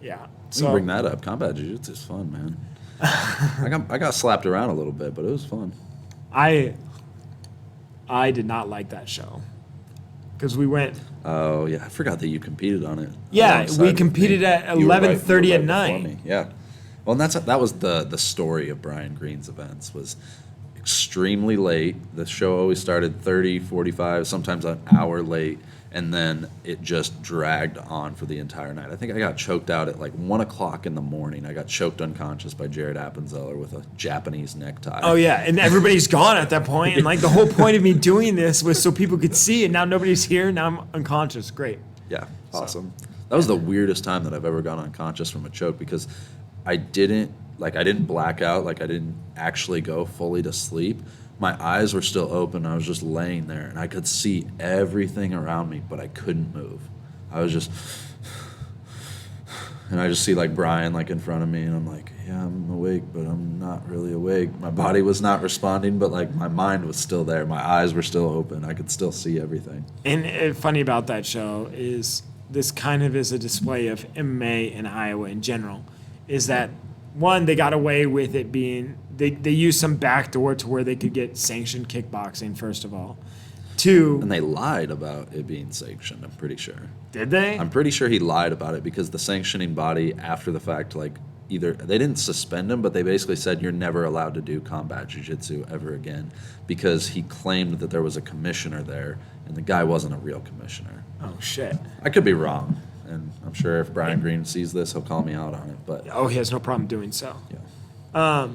yeah. We can bring that up. Combat jiu-jitsu is fun, man. I got slapped around a little bit, but it was fun. I did not like that show because we went. Oh yeah, I forgot that you competed on it. Yeah, alongside we with competed me. at You were right 11:30 at before night. me. Yeah, well, and that was the story of Bryan Green's events was extremely late. The show always started 30, 45, sometimes an hour late, and then it just dragged on for the entire night. I think I got choked out at like 1 o'clock in the morning. I got choked unconscious by Jared Appenzeller with a Japanese necktie. Oh yeah, and everybody's gone at that point, and like the whole point of me doing this was so people could see, and now nobody's here. Now I'm unconscious. Great. Yeah, awesome. That was the weirdest time that I've ever gone unconscious from a choke because I didn't black out, like I didn't actually go fully to sleep. My eyes were still open. I was just laying there, and I could see everything around me, but I couldn't move. I was just, and I just see like Bryan like in front of me, and I'm like, yeah, I'm awake, but I'm not really awake. My body was not responding, but like my mind was still there. My eyes were still open. I could still see everything. And funny about that show is this kind of is a display of MMA in Iowa in general, is that one, they got away with it being, they used some backdoor to where they could get sanctioned kickboxing, first of all. Two. And they lied about it being sanctioned, I'm pretty sure. Did they? I'm pretty sure he lied about it because the sanctioning body, after the fact, like either they didn't suspend him, but they basically said you're never allowed to do combat jiu-jitsu ever again because he claimed that there was a commissioner there, and the guy wasn't a real commissioner. Oh, shit. I could be wrong, and I'm sure if Bryan Green sees this, he'll call me out on it. But Oh, he has no problem doing so. yeah.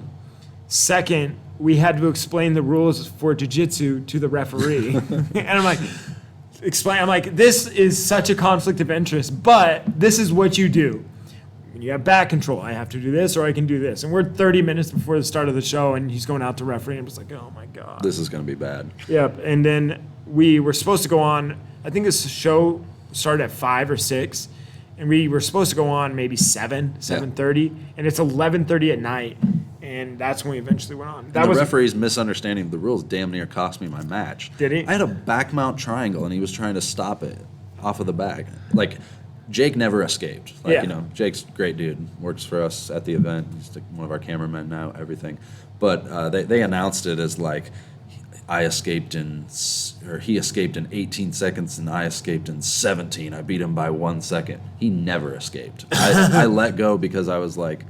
Second, we had to explain the rules for jiu-jitsu to the referee. And I'm like, I'm like, this is such a conflict of interest, but this is what you do. When you have back control, I have to do this or I can do this. And we're 30 minutes before the start of the show, and he's going out to referee, and I'm just like, oh my God. This is going to be bad. Yep. And then we were supposed to go on, I think this show started at 5 or 6, and we were supposed to go on maybe 7:30, and it's 11:30 at night. And that's when we eventually went on. The referee's misunderstanding of the rules damn near cost me my match. Did he? I had a back mount triangle, and he was trying to stop it off of the back. Like, Jake never escaped. Like, Yeah. you know, Jake's a great dude. Works for us at the event. He's like one of our cameramen now, everything. But they announced it as like, he escaped in 18 seconds, and I escaped in 17. I beat him by 1 second. He never escaped. I let go because I was like,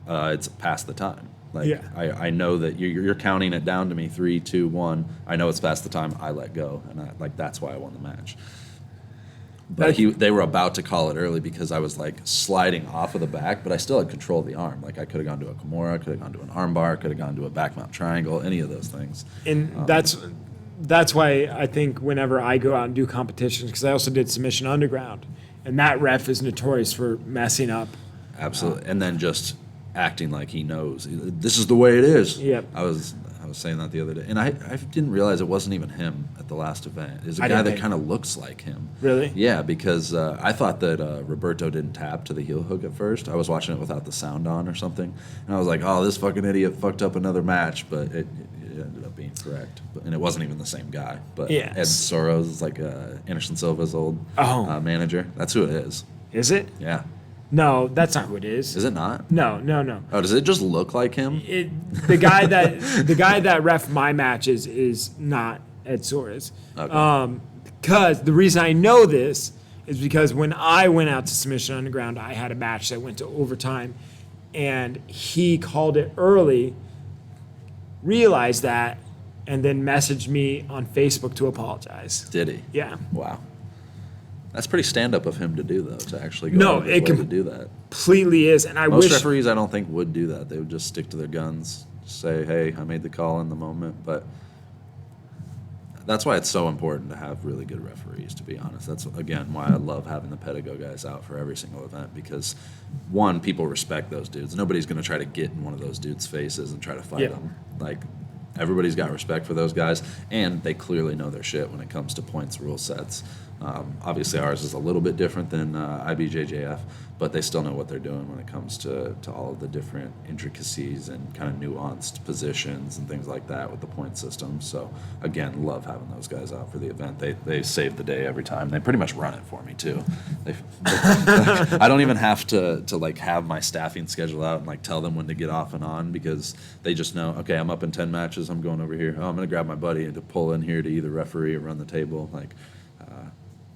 it's past the time. Like, Yeah. I know that you're counting it down to me, 3, 2, 1. I know it's past the time. I let go, and that's why I won the match. But they were about to call it early because I was like sliding off of the back, but I still had control of the arm. Like, I could have gone to a Kimura, could have gone to an arm bar, could have gone to a back mount triangle, any of those things. And that's why I think whenever I go out and do competitions, because I also did Submission Underground, and that ref is notorious for messing up. Absolutely. And then just acting like he knows. This is the way it is. Yep. I was saying that the other day. And I didn't realize it wasn't even him at the last event. It's a I guy didn't that kind of looks like him. Really? Yeah, because I thought that Roberto didn't tap to the heel hook at first. I was watching it without the sound on or something. And I was like, oh, this fucking idiot fucked up another match. But it ended up being correct. And it wasn't even the same guy. But Yes. Ed Soros is like Anderson Silva's old manager. That's who it is. Is it? Yeah. No, that's not who it is. Is it not? No. Oh, does it just look like him? The guy that ref my matches is not Ed Soares. Okay. Because the reason I know this is because when I went out to Submission Underground, I had a match that went to overtime, and he called it early, realized that, and then messaged me on Facebook to apologize. Did he? Yeah. Wow. That's pretty stand-up of him to do, though, to actually go No, out of his it way to do that. Completely is, and I Most wish referees, I don't think, would do that. They would just stick to their guns, say, hey, I made the call in the moment. But that's why it's so important to have really good referees, to be honest. That's, again, why I love having the Pedigo guys out for every single event because, one, people respect those dudes. Nobody's going to try to get in one of those dudes' faces and try to fight Yeah. them. Like, everybody's got respect for those guys, and they clearly know their shit when it comes to points rule sets. Obviously, ours is a little bit different than IBJJF, but they still know what they're doing when it comes to all of the different intricacies and kind of nuanced positions and things like that with the point system. So, again, love having those guys out for the event. They save the day every time. They pretty much run it for me, too. I don't even have to like have my staffing schedule out and like tell them when to get off and on, because they just know, okay, I'm up in 10 matches, I'm going over here. Oh, I'm going to grab my buddy and to pull in here to either referee or run the table. Like,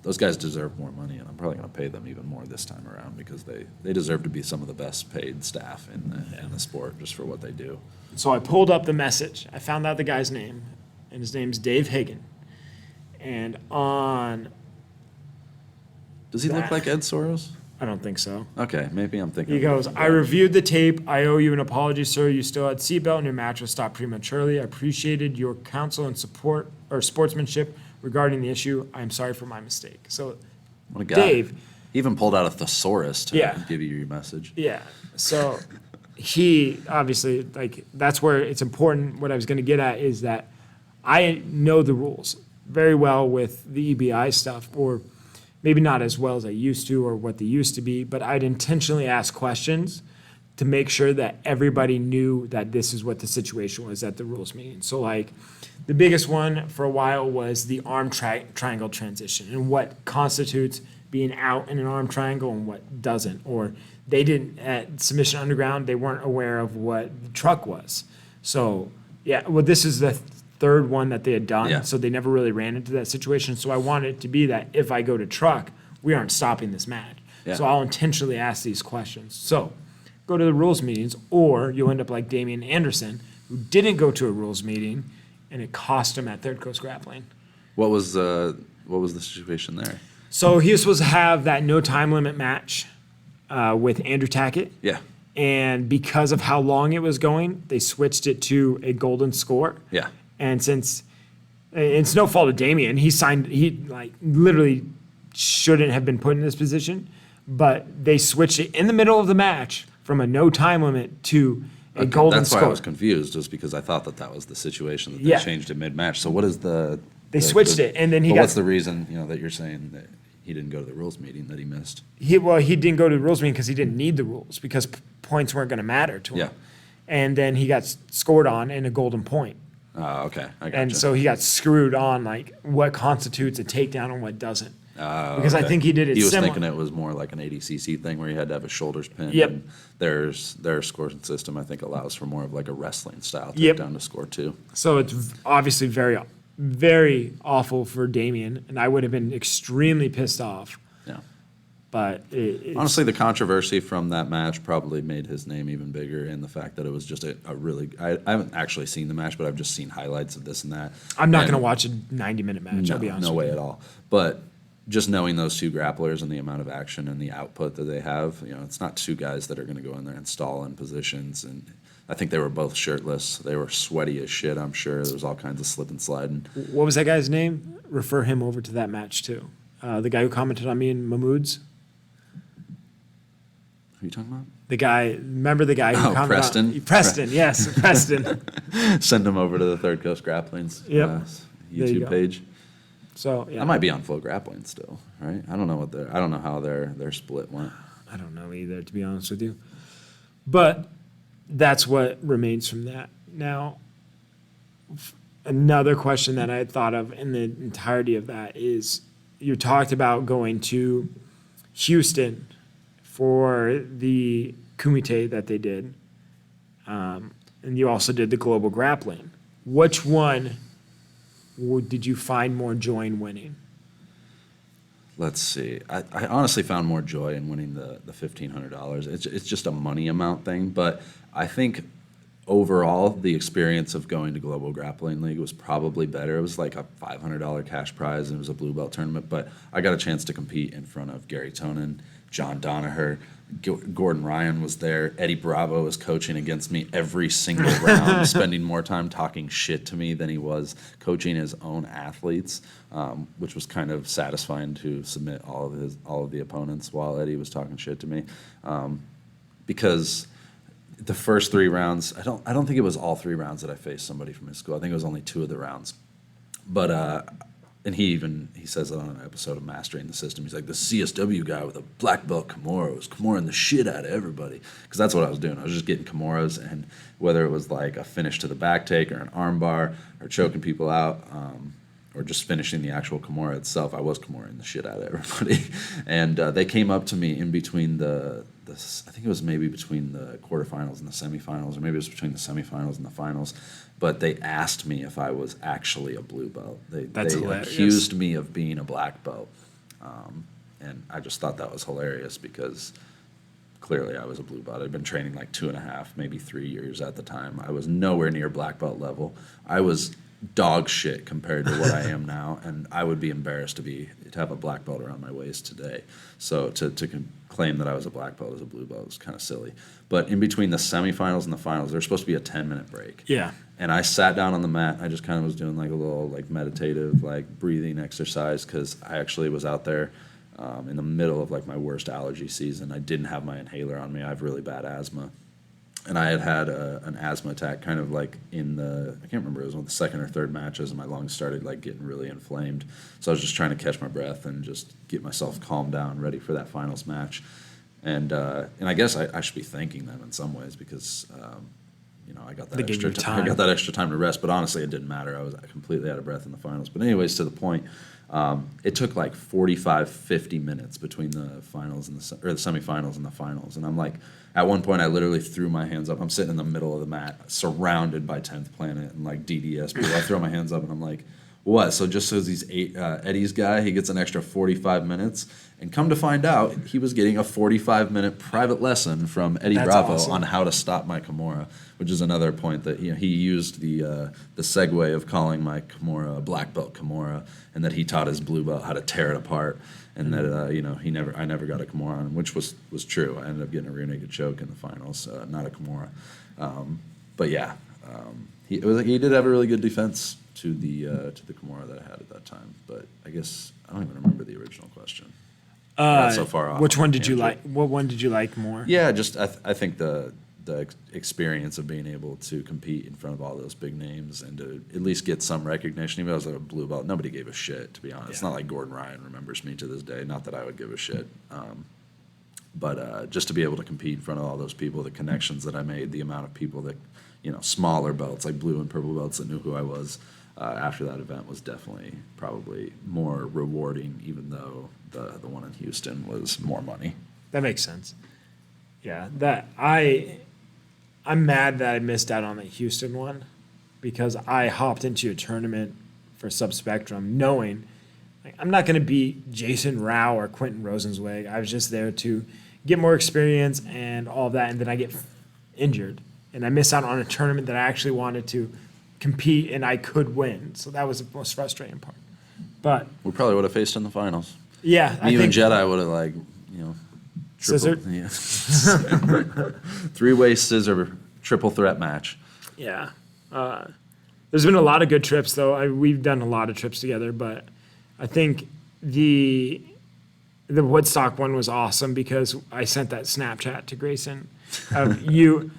those guys deserve more money, and I'm probably going to pay them even more this time around, because they deserve to be some of the best paid staff in the sport just for what they do. So I pulled up the message. I found out the guy's name, and his name's Dave Hagan. And on... Does he look like Ed Soros? I don't think so. Okay, maybe I'm thinking. He goes, I reviewed the tape. I owe you an apology, sir. You still had seatbelt and your match was stopped prematurely. I appreciated your counsel and support or sportsmanship regarding the issue. I'm sorry for my mistake. So, What a guy. Dave. He even pulled out a thesaurus to give you your message. Yeah. So he obviously, like, that's where it's important. What I was going to get at is that I know the rules very well with the EBI stuff, or maybe not as well as I used to or what they used to be, but I'd intentionally ask questions to make sure that everybody knew that this is what the situation was at the rules meeting. So, like, the biggest one for a while was the arm triangle transition and what constitutes being out in an arm triangle and what doesn't. Or they didn't, at Submission Underground, they weren't aware of what the truck was. So, yeah, well, this is the third one that they had done, Yeah. so they never really ran into that situation. So I want it to be that if I go to truck, we aren't stopping this match. Yeah. So I'll intentionally ask these questions. So go to the rules meetings, or you'll end up like Damian Anderson, who didn't go to a rules meeting, and it cost him at Third Coast Grappling. What was the situation there? So he was supposed to have that no time limit match with Andrew Tackett. Yeah. And because of how long it was going, they switched it to a golden score. Yeah. And since it's no fault of Damian, he like literally shouldn't have been put in this position, but they switched it in the middle of the match from a no time limit to a golden That's score. why I was confused, just because I thought that was the situation that they Yeah. changed it mid-match. So what is the... They switched it, and then he but got... what's the reason, that you're saying that he didn't go to the rules meeting that he missed? He didn't go to the rules meeting because he didn't need the rules, because points weren't going to matter to him. Yeah. And then he got scored on in a golden point. Okay, I gotcha. And so he got screwed on, like, what constitutes a takedown and what doesn't. Because I Okay. think he did it He was similar. thinking it was more like an ADCC thing where he had to have his shoulders pinned. Yep. And their scoring system, I think, allows for more of like a wrestling style Yep. takedown to score too. So it's obviously very, very awful for Damian, and I would have been extremely pissed off. Yeah. But it's, Honestly, the controversy from that match probably made his name even bigger, and the fact that it was just a really... I haven't actually seen the match, but I've just seen highlights of this and that. I'm not And- going to watch a 90-minute match, I'll be honest no with way you. at all. But just knowing those two grapplers and the amount of action and the output that they have, it's not two guys that are going to go in there and stall in positions. And I think they were both shirtless. They were sweaty as shit, I'm sure. There was all kinds of slip and sliding. What was that guy's name? Refer him over to that match, too. The guy who commented on me in Mahmoud's? Who are you talking about? The guy, remember the guy who commented Preston? on... Preston, yes, Preston. Send him over to the Third Coast Grappling's Yep. There you YouTube go. page. So, yeah. I might be on Flow Grappling still, right? I don't know how their split went. I don't know either, to be honest with you. But that's what remains from that. Now, another question that I had thought of in the entirety of that is you talked about going to Houston for the kumite that they did. And you also did the global grappling. Which one did you find more joy in winning? Let's see. I honestly found more joy in winning the $1,500. It's just a money amount thing, but I think overall the experience of going to Global Grappling League was probably better. It was like a $500 cash prize and it was a blue belt tournament, but I got a chance to compete in front of Gary Tonin, John Donaher, Gordon Ryan was there. Eddie Bravo was coaching against me every single round, spending more time talking shit to me than he was coaching his own athletes, which was kind of satisfying to submit all of the opponents while Eddie was talking shit to me, because the first 3 rounds, I don't think it was all 3 rounds that I faced somebody from his school. I think it was only 2 of the rounds. But and he says it on an episode of Mastering the System. He's like, the CSW guy with a black belt Kimura was Kimuring the shit out of everybody. Because that's what I was doing. I was just getting Kimuras, and whether it was like a finish to the back take or an arm bar or choking people out, or just finishing the actual Kimura itself, I was Kimuring the shit out of everybody. And they came up to me in between I think it was maybe between the quarterfinals and the semifinals, or maybe it was between the semifinals and the finals. But they asked me if I was actually a blue belt. They accused me of being a black belt. And I just thought that was hilarious because clearly I was a blue belt. I'd been training like 2.5, maybe 3 years at the time. I was nowhere near black belt level. I was dog shit compared to what I am now, and I would be embarrassed to have a black belt around my waist today. So to claim that I was a black belt as a blue belt was kind of silly. But in between the semifinals and the finals, there's supposed to be a 10-minute break. Yeah. And I sat down on the mat. I just kind of was doing like a little like meditative like breathing exercise because I actually was out there in the middle of like my worst allergy season. I didn't have my inhaler on me. I have really bad asthma. And I had an asthma attack kind of like I can't remember, it was one of the second or third matches, and my lungs started like getting really inflamed. So I was just trying to catch my breath and just get myself calmed down, ready for that finals match. And I guess I should be thanking them in some ways because, I got that extra time. I got that extra time to rest, but honestly, it didn't matter. I was completely out of breath in the finals. But anyways, to the point, it took like 45, 50 minutes between the finals and the semifinals and the finals. And I'm like, at one point, I literally threw my hands up. I'm sitting in the middle of the mat, surrounded by 10th Planet and like DDS people. I throw my hands up and I'm like, what? So just so he's Eddie's guy, he gets an extra 45 minutes. And come to find out, he was getting a 45-minute private lesson from Eddie Bravo awesome. on how to stop my Kimura, which is another point that he used the segue of calling my Kimura a black belt Kimura, and that he taught his blue belt how to tear it apart, and that I never got a Kimura on him, which was true. I ended up getting a rear naked choke in the finals, not a Kimura. But yeah, he did have a really good defense to the Kimura that I had at that time. But I guess I don't even remember the original question. So far off. Which one did you like? What one did you like more? Yeah, just I think the experience of being able to compete in front of all those big names and to at least get some recognition. Even though I was like a blue belt, nobody gave a shit, to be honest. It's not like Gordon Ryan remembers me to this day. Not that I would give a shit. But just to be able to compete in front of all those people, the connections that I made, the amount of people that, smaller belts like blue and purple belts that knew who I was after that event was definitely probably more rewarding, even though the one in Houston was more money. That makes sense. Yeah, I'm mad that I missed out on the Houston one because I hopped into a tournament for Subspectrum knowing I'm not going to beat Jason Rao or Quentin Rosenzweig. I was just there to get more experience and all of that, and then I get injured. And I miss out on a tournament that I actually wanted to compete and I could win. So that was the most frustrating part. But we probably would have faced in the finals. Yeah, you and Jedi would have scissored. Yeah. 3-way scissor triple threat match. Yeah. There's been a lot of good trips though. We've done a lot of trips together, but I think the Woodstock one was awesome because I sent that Snapchat to Grayson of you.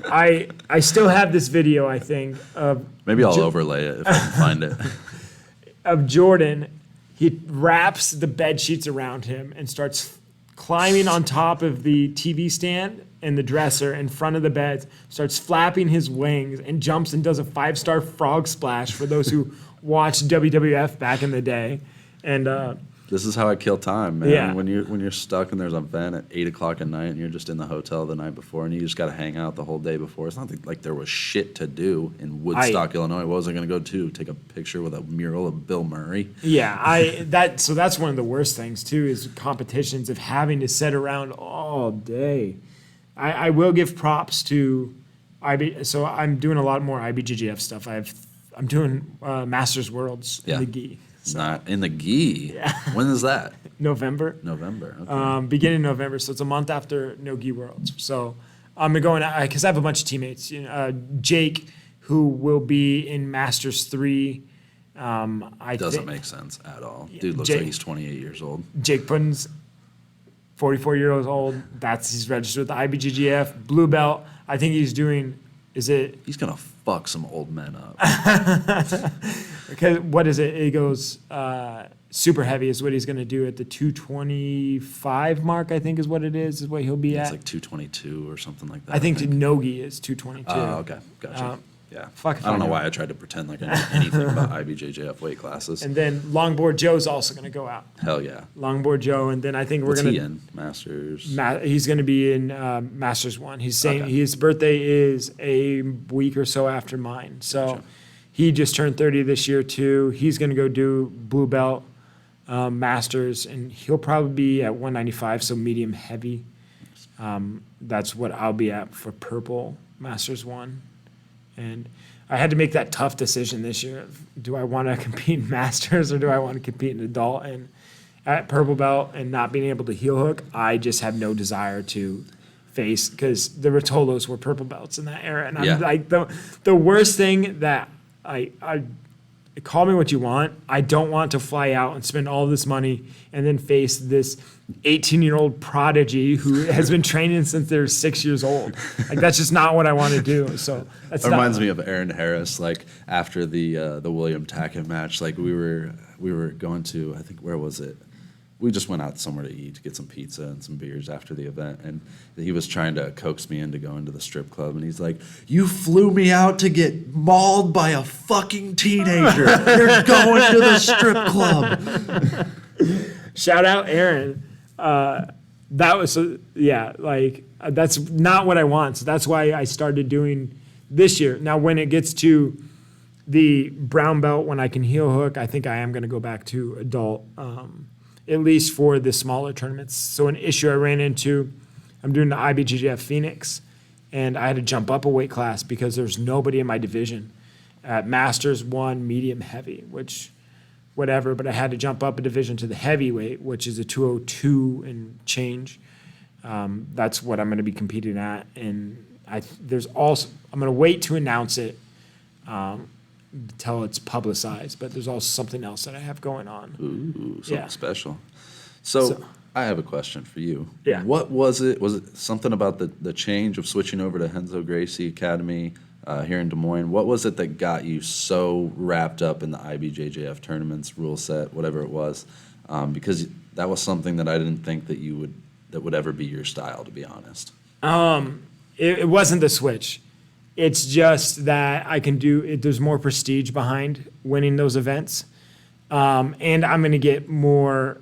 I still have this video, I think, of maybe I'll overlay it if I can find it. Of Jordan. He wraps the bed sheets around him and starts climbing on top of the TV stand and the dresser in front of the bed, starts flapping his wings and jumps and does a 5-star frog splash for those who watched WWF back in the day. And this is how I kill time, man. Yeah. When you're stuck and there's an event at 8:00 at night and you're just in the hotel the night before and you just got to hang out the whole day before. It's not like there was shit to do in Woodstock, Illinois. What was I going to go to? Take a picture with a mural of Bill Murray? Yeah, that's one of the worst things too is competitions of having to sit around all day. I will give props to so I'm doing a lot more IBJJF stuff. I'm doing Masters Worlds in the gi. It's not in the gi. Yeah. When is that? November. Okay. Beginning of November, so it's a month after No Gi Worlds. So I'm going because I have a bunch of teammates. Jake, who will be in Masters 3. Doesn't make sense at all. Dude looks like he's 28 years old. Jake Puddin's 44 years old. He's registered with the IBJJF. Blue belt. I think he's doing, is it? He's going to fuck some old men up. Okay, what is it? It goes super heavy is what he's going to do at the 225 mark, I think is what it is what he'll be It's at. like 222 or something like that. I think Nogi is 222. Oh, okay. Gotcha. Yeah. fuck if I don't I know know. why I tried to pretend like I knew anything about IBJJF weight classes. And then Longboard Joe's also going to go out. Hell yeah. Longboard Joe, and then I think we're What's going he to. in? Masters? He's going to be in Masters 1. He's saying Okay. his birthday is a week or so after mine. So Gotcha. he just turned 30 this year, too. He's going to go do blue belt Masters, and he'll probably be at 195, so medium heavy. That's what I'll be at for purple Masters 1. And I had to make that tough decision this year. Do I want to compete in Masters or do I want to compete in adult? And at purple belt and not being able to heel hook, I just have no desire to face, because the Rotolos were purple belts in that era. And I'm Yeah. like, the worst thing that I call me what you want. I don't want to fly out and spend all this money and then face this 18-year-old prodigy who has been training since they're 6 years old. Like, that's just not what I want to do. So that's It reminds me of Aaron Harris, like after the William Tackett match. Like we were going to, I think, where was it? We just went out somewhere to eat, to get some pizza and some beers after the event, and he was trying to coax me into going to the strip club, and he's like, "You flew me out to get mauled by a fucking teenager. You're going to the strip club." Shout out Aaron. That was, that's not what I want. So that's why I started doing this year. Now, when it gets to the brown belt, when I can heel hook, I think I am going to go back to adult, at least for the smaller tournaments. So an issue I ran into, I'm doing the IBJJF Phoenix, and I had to jump up a weight class because there's nobody in my division at Masters 1 medium heavy, which whatever, but I had to jump up a division to the heavyweight, which is a 202 and change. That's what I'm going to be competing at. And I'm going to wait to announce it until it's publicized, but there's also something else that I have going on. Ooh, something Yeah. special. So So- I have a question for you. Yeah. What was it? Was it something about the change of switching over to Henzo Gracie Academy here in Des Moines? What was it that got you so wrapped up in the IBJJF tournaments, rule set, whatever it was? Because that was something that I didn't think that would ever be your style, to be honest. It wasn't the switch. It's just that I can do it. There's more prestige behind winning those events. And I'm going to get more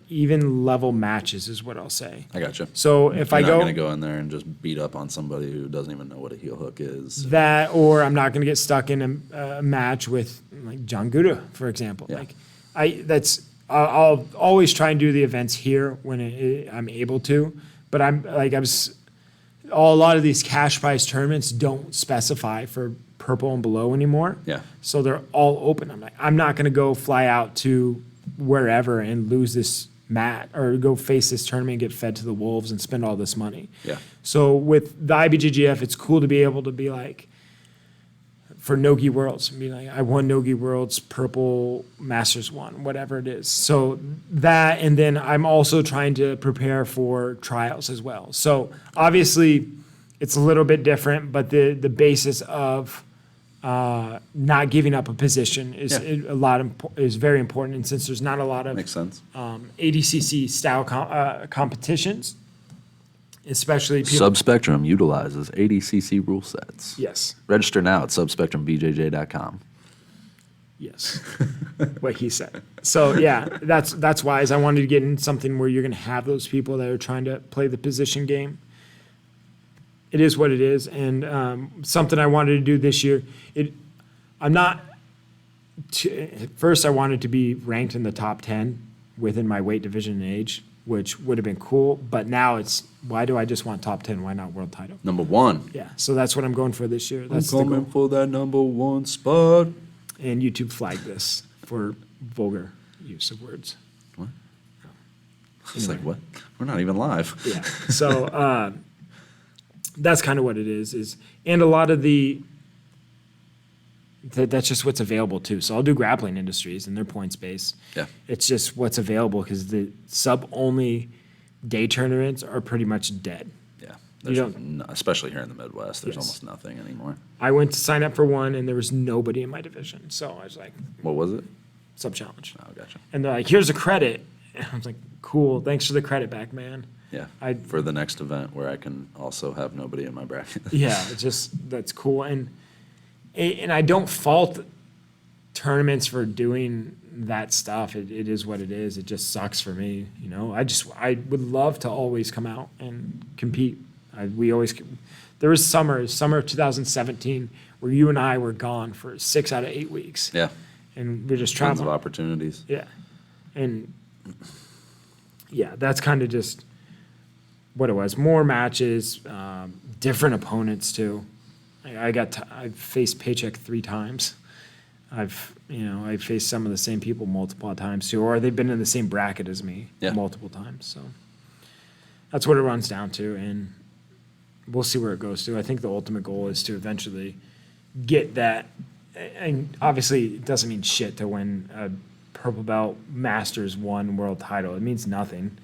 even level matches is what I'll say. I gotcha. So if You're I not go going to go in there and just beat up on somebody who doesn't even know what a heel hook is. that, or I'm not going to get stuck in a match with like John Gouda, for example. Yeah. Like I'll always try and do the events here when I'm able to, but a lot of these cash prize tournaments don't specify for purple and below anymore. Yeah. So they're all open. I'm like, I'm not going to go fly out to wherever and lose this mat or go face this tournament and get fed to the wolves and spend all this money. Yeah. So with the IBJJF, it's cool to be able to be like, for Nogi Worlds, be like, I won Nogi Worlds, purple Masters 1, whatever it is. So that, and then I'm also trying to prepare for trials as well. So obviously it's a little bit different, but the basis of not giving up a position is is very important. And since there's not a lot of Makes sense. ADCC style competitions, especially people. Subspectrum utilizes ADCC rule sets. Yes. Register now at subspectrumbjj.com. Yes, what he said. So yeah, that's wise. I wanted to get in something where you're going to have those people that are trying to play the position game. It is what it is, and something I wanted to do this year. At first I wanted to be ranked in the top 10 within my weight division and age, which would have been cool. But now it's, why do I just want top 10? Why not world title? Number one. Yeah, so that's what I'm going for this year. That's the coming goal. for that number one spot. And YouTube flagged this for vulgar use of words. What? It's like, what? We're not even live. Yeah. So that's kind of what it is. And a lot of the that's just what's available too. So I'll do Grappling Industries and their points base. Yeah. It's just what's available because the sub-only day tournaments are pretty much dead. Yeah. You There's don't- especially here in the Midwest, there's Yes. almost nothing anymore. I went to sign up for one and there was nobody in my division. So I was like, What was it? sub-challenge. Oh, gotcha. And they're like, here's a credit. And I was like, cool, thanks for the credit back, man. Yeah. I- For the next event where I can also have nobody in my bracket. Yeah, it's just, that's cool. And I don't fault tournaments for doing that stuff. It is what it is. It just sucks for me, you know. I would love to always come out and compete. There was summer of 2017 where you and I were gone for 6 out of 8 weeks. Yeah. And we're just Tons of traveling. opportunities. Yeah. And yeah, that's kind of just what it was. More matches, different opponents too. I've faced Paycheck 3 times. I've faced some of the same people multiple times too, or they've been in the same bracket as me multiple times. So that's what it runs down to, and we'll see where it goes to. I think the ultimate goal is to eventually get that. And obviously, it doesn't mean shit to win a purple belt Masters 1 world title. It means nothing,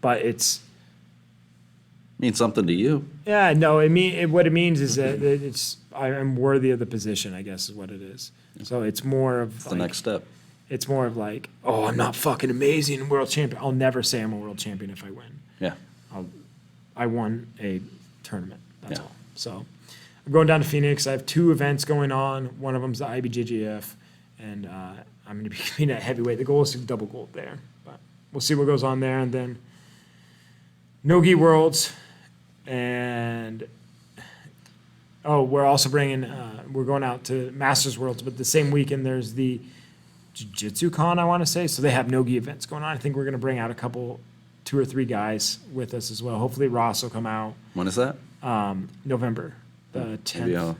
but it's. Means something to you. Yeah, no. What it means is that I'm worthy of the position, I guess, is what it is. So it's more of The next step. It's more of like, oh, I'm not fucking amazing world champion. I'll never say I'm a world champion if I win. Yeah. I won a tournament. That's Yeah. all. So I'm going down to Phoenix. I have 2 events going on. One of them's the IBJJF, and I'm going to be competing at heavyweight. The goal is to double gold there, but we'll see what goes on there. And then No-Gi Worlds. And we're also bringing we're going out to Masters Worlds, but the same weekend there's the Jiu-Jitsu Con, I want to say. So they have no-gi events going on. I think we're going to bring out 2 or 3 guys with us as well. Hopefully Ross will come out When is that? November the 10th.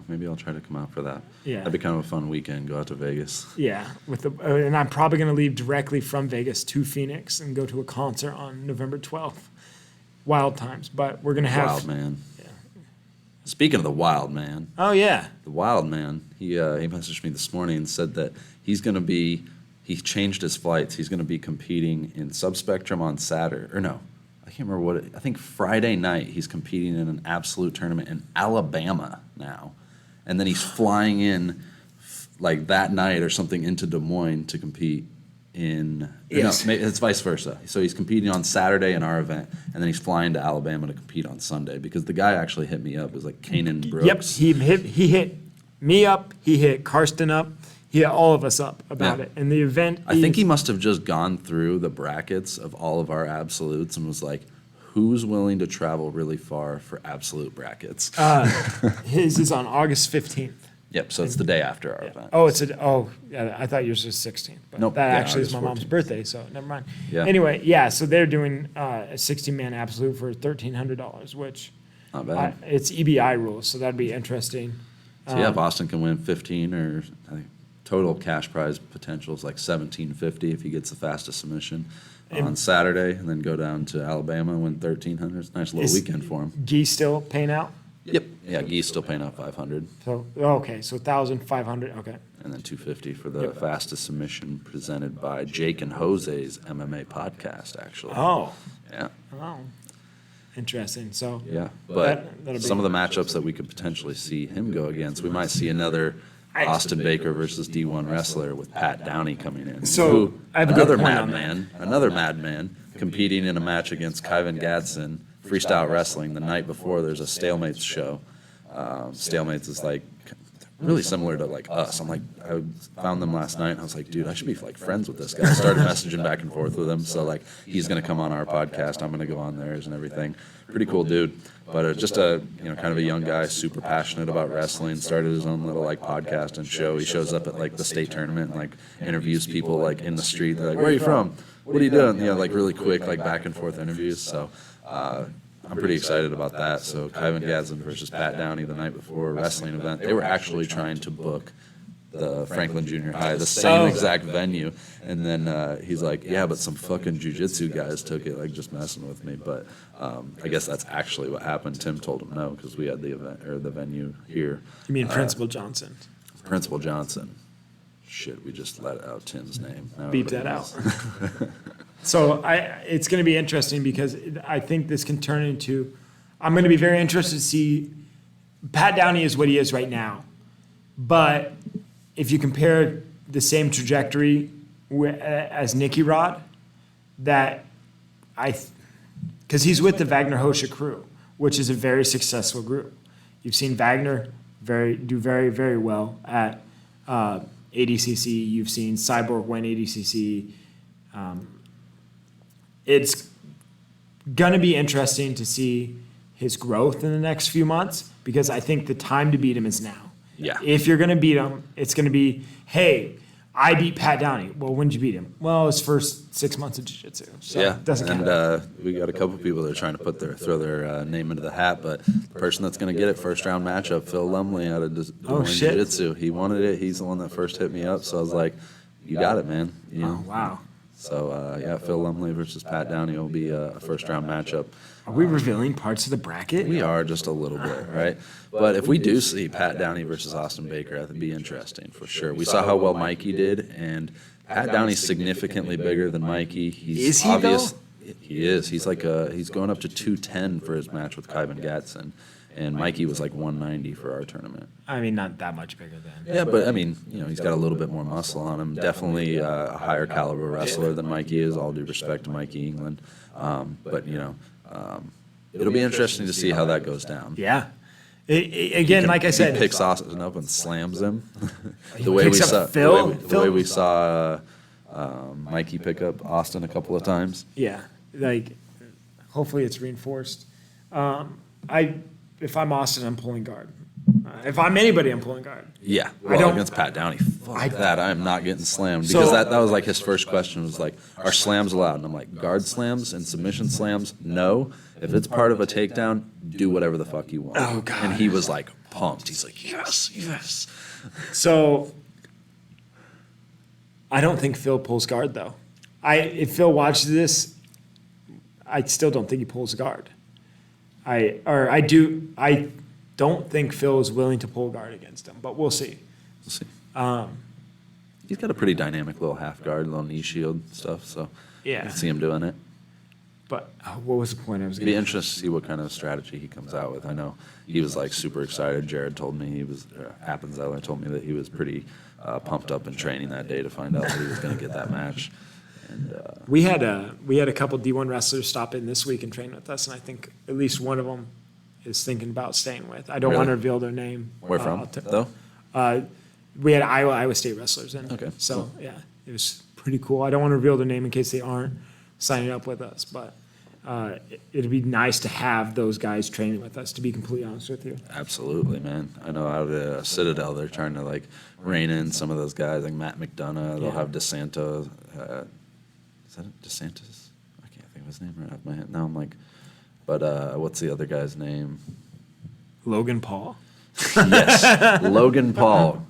Maybe I'll try to come out for that. Yeah. That'd be kind of a fun weekend. Go out to Vegas. Yeah, and I'm probably going to leave directly from Vegas to Phoenix and go to a concert on November 12th. Wild times, but we're going to have Wild man. Yeah. Speaking of the wild man, Oh yeah. the wild man, he messaged me this morning and said that he changed his flights. He's going to be competing in Subspectrum on Saturday, or no, I can't remember I think Friday night he's competing in an absolute tournament in Alabama now. And then he's flying in like that night or something into Des Moines to compete Yes. No, it's vice versa. So he's competing on Saturday in our event, and then he's flying to Alabama to compete on Sunday because the guy actually hit me up. It was like Kanan Brooks. Yep, he hit me up, he hit Karsten up, he hit all of us up about Yeah. it. And the event I think he must have just gone through the brackets of all of our absolutes and was like, who's willing to travel really far for absolute brackets? his is on August 15th. Yep, so it's the day after our event. Yeah, I thought yours was 16th, but Nope, that yeah, actually is my August mom's 14th. birthday, so never mind. Yeah. Anyway, yeah, so they're doing a 16-man absolute for $1,300, which Not bad. it's EBI rules, so that'd be interesting. So yeah, Boston can win 15, or I think total cash prize potential is like $1,750 if he gets the fastest submission on Saturday, and then go down to Alabama and win $1,300. It's a nice little Is- weekend for him. Gee still paying out? Yep. Yeah, Gee's still paying out $500, So, okay, so 1,500, okay. and then $250 for the fastest submission presented by Jake and Jose's MMA podcast. Actually. Oh, Yeah. interesting, so. Yeah, but that'll be- some of the matchups that we could potentially see him go against, we might see another Austin Baker versus D1 wrestler with Pat Downey coming in. So, Who- I have a good another point on that. another madman competing in a match against Kyvan Gadsden, freestyle wrestling. The night before, there's a Stalemates show. Stalemates is like really similar to like us. I found them last night and I was like, dude, I should be like friends with this guy. I started messaging back and forth with him. So like, he's gonna come on our podcast. I'm gonna go on theirs and everything. Pretty cool dude. But just a kind of a young guy, super passionate about wrestling. Started his own little like podcast and show. He shows up at like the state tournament and like interviews people like in the street. They're like, where are you from? What are you doing? Like really quick like back and forth interviews. So I'm pretty excited about that. So Kyvan Gadsden versus Pat Downey the night before wrestling event. They were actually trying to book the Franklin Junior High, the same exact venue. And then he's like, yeah, but some fucking jiu-jitsu guys took it, like just messing with me. But I guess that's actually what happened. Tim told him no because we had the event or the venue here. You mean Principal Johnson? Principal Johnson. Shit, we just let out Tim's name. Now Beep that out. So it's going to be interesting because I think this can turn into. I'm going to be very interested to see. Pat Downey is what he is right now, but if you compare the same trajectory as Nicky Rod, because he's with the Wagner Hosha crew, which is a very successful group. You've seen Wagner do very, very well at ADCC. You've seen Cyborg win ADCC. It's going to be interesting to see his growth in the next few months because I think the time to beat him is now. Yeah. If you're going to beat him, it's going to be, hey, I beat Pat Downey. Well, when did you beat him? Well, his first 6 months of jiu-jitsu. So Yeah, it doesn't count. and we got a couple people that are trying to throw their name into the hat, but the person that's going to get it, first round matchup, Phil Lumley out of Des Moines shit. Jiu-Jitsu. He wanted it. He's the one that first hit me up, so I was like, you got it, man. You know? Oh, wow. So, yeah, Phil Lumley versus Pat Downey will be a first round matchup. Are we revealing parts of the bracket? We are just a little bit, right? But if we do see Pat Downey versus Austin Baker, that'd be interesting for sure. We saw how well Mikey did, and Pat Downey's significantly bigger than Mikey. Is he, though? He is. He's he's going up to 210 for his match with Kyvan Gatson, and Mikey was like 190 for our tournament. I mean, not that much bigger then. Yeah, but I mean, he's got a little bit more muscle on him. Definitely a higher caliber wrestler than Mikey is. All due respect to Mikey England, but it'll be interesting to see how that goes down. Yeah. Again, like I said, He picks Austin up and slams him. He picks up Phil? The way we saw Mikey pick up Austin a couple of times. yeah, like hopefully it's reinforced. If I'm Austin, I'm pulling guard. If I'm anybody, I'm pulling guard. Yeah, don't- against Pat Downey. Fuck that. I am not getting slammed. Because that was like his first question was like, are slams allowed? And I'm like, guard slams and submission slams? No. If it's part of a takedown, do whatever the fuck you want. Oh, God. And he was like pumped. He's like, yes, yes. So I don't think Phil pulls guard though. If Phil watches this, I still don't think he pulls guard. I don't think Phil is willing to pull guard against him, but we'll see. We'll see. He's got a pretty dynamic little half guard, little knee shield stuff, so Yeah. I can see him doing it. But what was the point I was It'd be going interesting to see what kind of strategy he comes out with. I know he was like super excited. Jared told me Appenzeller told me that he was pretty pumped up in training that day to find out that he was going to get that match. And We had a couple D1 wrestlers stop in this week and train with us, and I think at least one of them is thinking about staying with. I don't want to Really? reveal their name. where from though? We had Iowa State wrestlers in. Okay, So, cool. yeah, it was pretty cool. I don't want to reveal their name in case they aren't signing up with us, but it'd be nice to have those guys training with us, to be completely honest with you. Absolutely, man. I know out at Citadel they're trying to like rein in some of those guys like Matt McDonough. They'll Yeah. have DeSanto. Is that it? DeSantis? I can't think of his name right off my head. Now I'm like, but what's the other guy's name? Logan Paul. Yes, Logan Paul,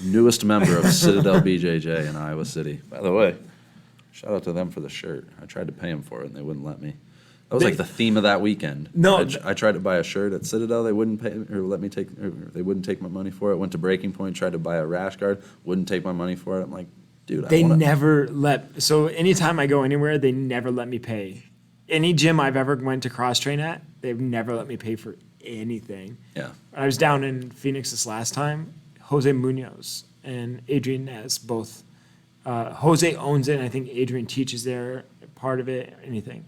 newest member of Citadel BJJ in Iowa City. By the way, shout out to them for the shirt. I tried to pay them for it, and they wouldn't let me. That was like the theme of that weekend. No. I tried to buy a shirt at Citadel. They wouldn't pay or let me take. Or they wouldn't take my money for it. Went to Breaking Point, tried to buy a rash guard. Wouldn't take my money for it. I'm like, dude, They I wanna, never let. So anytime I go anywhere, they never let me pay. Any gym I've ever went to cross train at, they've never let me pay for anything. Yeah. I was down in Phoenix this last time. Jose Munoz and Adrian Nez both. Jose owns it, and I think Adrian teaches there, part of it, anything.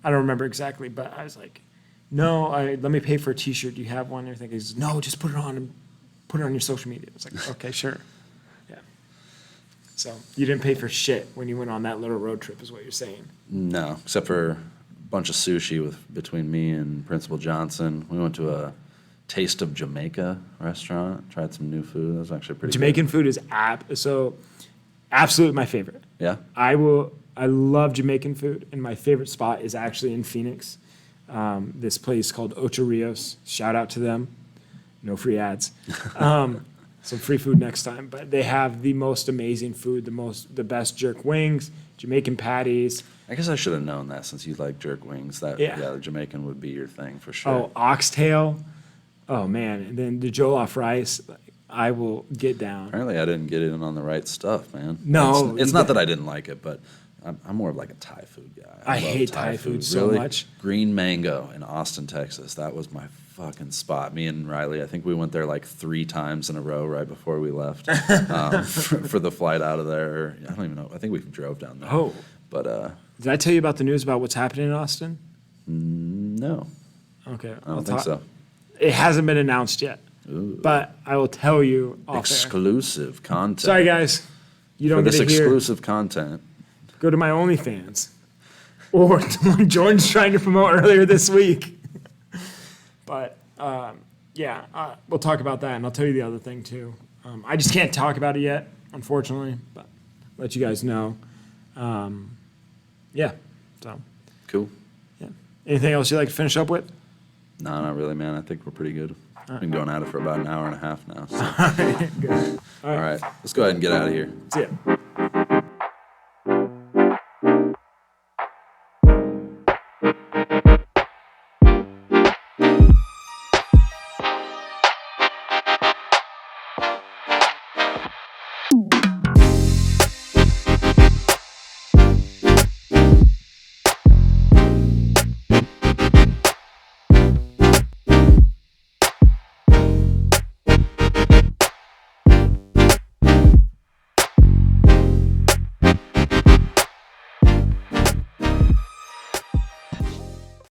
I don't remember exactly, but I was like, no, let me pay for a T-shirt. Do you have one? And everything. He says, no, just put it on and put it on your social media. I was like, okay, sure. Yeah. So you didn't pay for shit when you went on that little road trip, is what you're saying. No, except for a bunch of sushi between me and Principal Johnson. We went to a Taste of Jamaica restaurant. Tried some new food. That was actually pretty Jamaican food is absolutely my favorite. good. Yeah. I love Jamaican food, and my favorite spot is actually in Phoenix. This place called Ocho Rios. Shout out to them. No free ads. Some free food next time. But they have the most amazing food, the best jerk wings, Jamaican patties. I guess I should have known that since you like jerk wings. Yeah. The Jamaican would be your thing for sure. Oh, oxtail. Oh man, and then the jollof rice. I will get down. Apparently, I didn't get in on the right stuff, man. No, it's not that I didn't like it, but I'm more of like a Thai food guy. I love hate Thai food so much. Green Mango in Austin, Texas. That was my fucking spot. Me and Riley, I think we went there like 3 times in a row right before we left for the flight out of there. I don't even know. I think we drove down there. Oh. But Did I tell you about the news about what's happening in Austin? no, Okay. I don't think so. It hasn't been announced yet. Ooh. But I will tell you off air. Exclusive content. Sorry, guys. You don't For get this to hear. exclusive content. Go to my OnlyFans. Or the one Jordan's trying to promote earlier this week. But, we'll talk about that, and I'll tell you the other thing, too. I just can't talk about it yet, unfortunately, but let you guys know. So, Cool. yeah. Anything else you'd like to finish up with? No, not really, man. I think we're pretty good. Been going at it for about an hour and a half now. So. Good. All right. Let's go ahead and get out of here. See ya.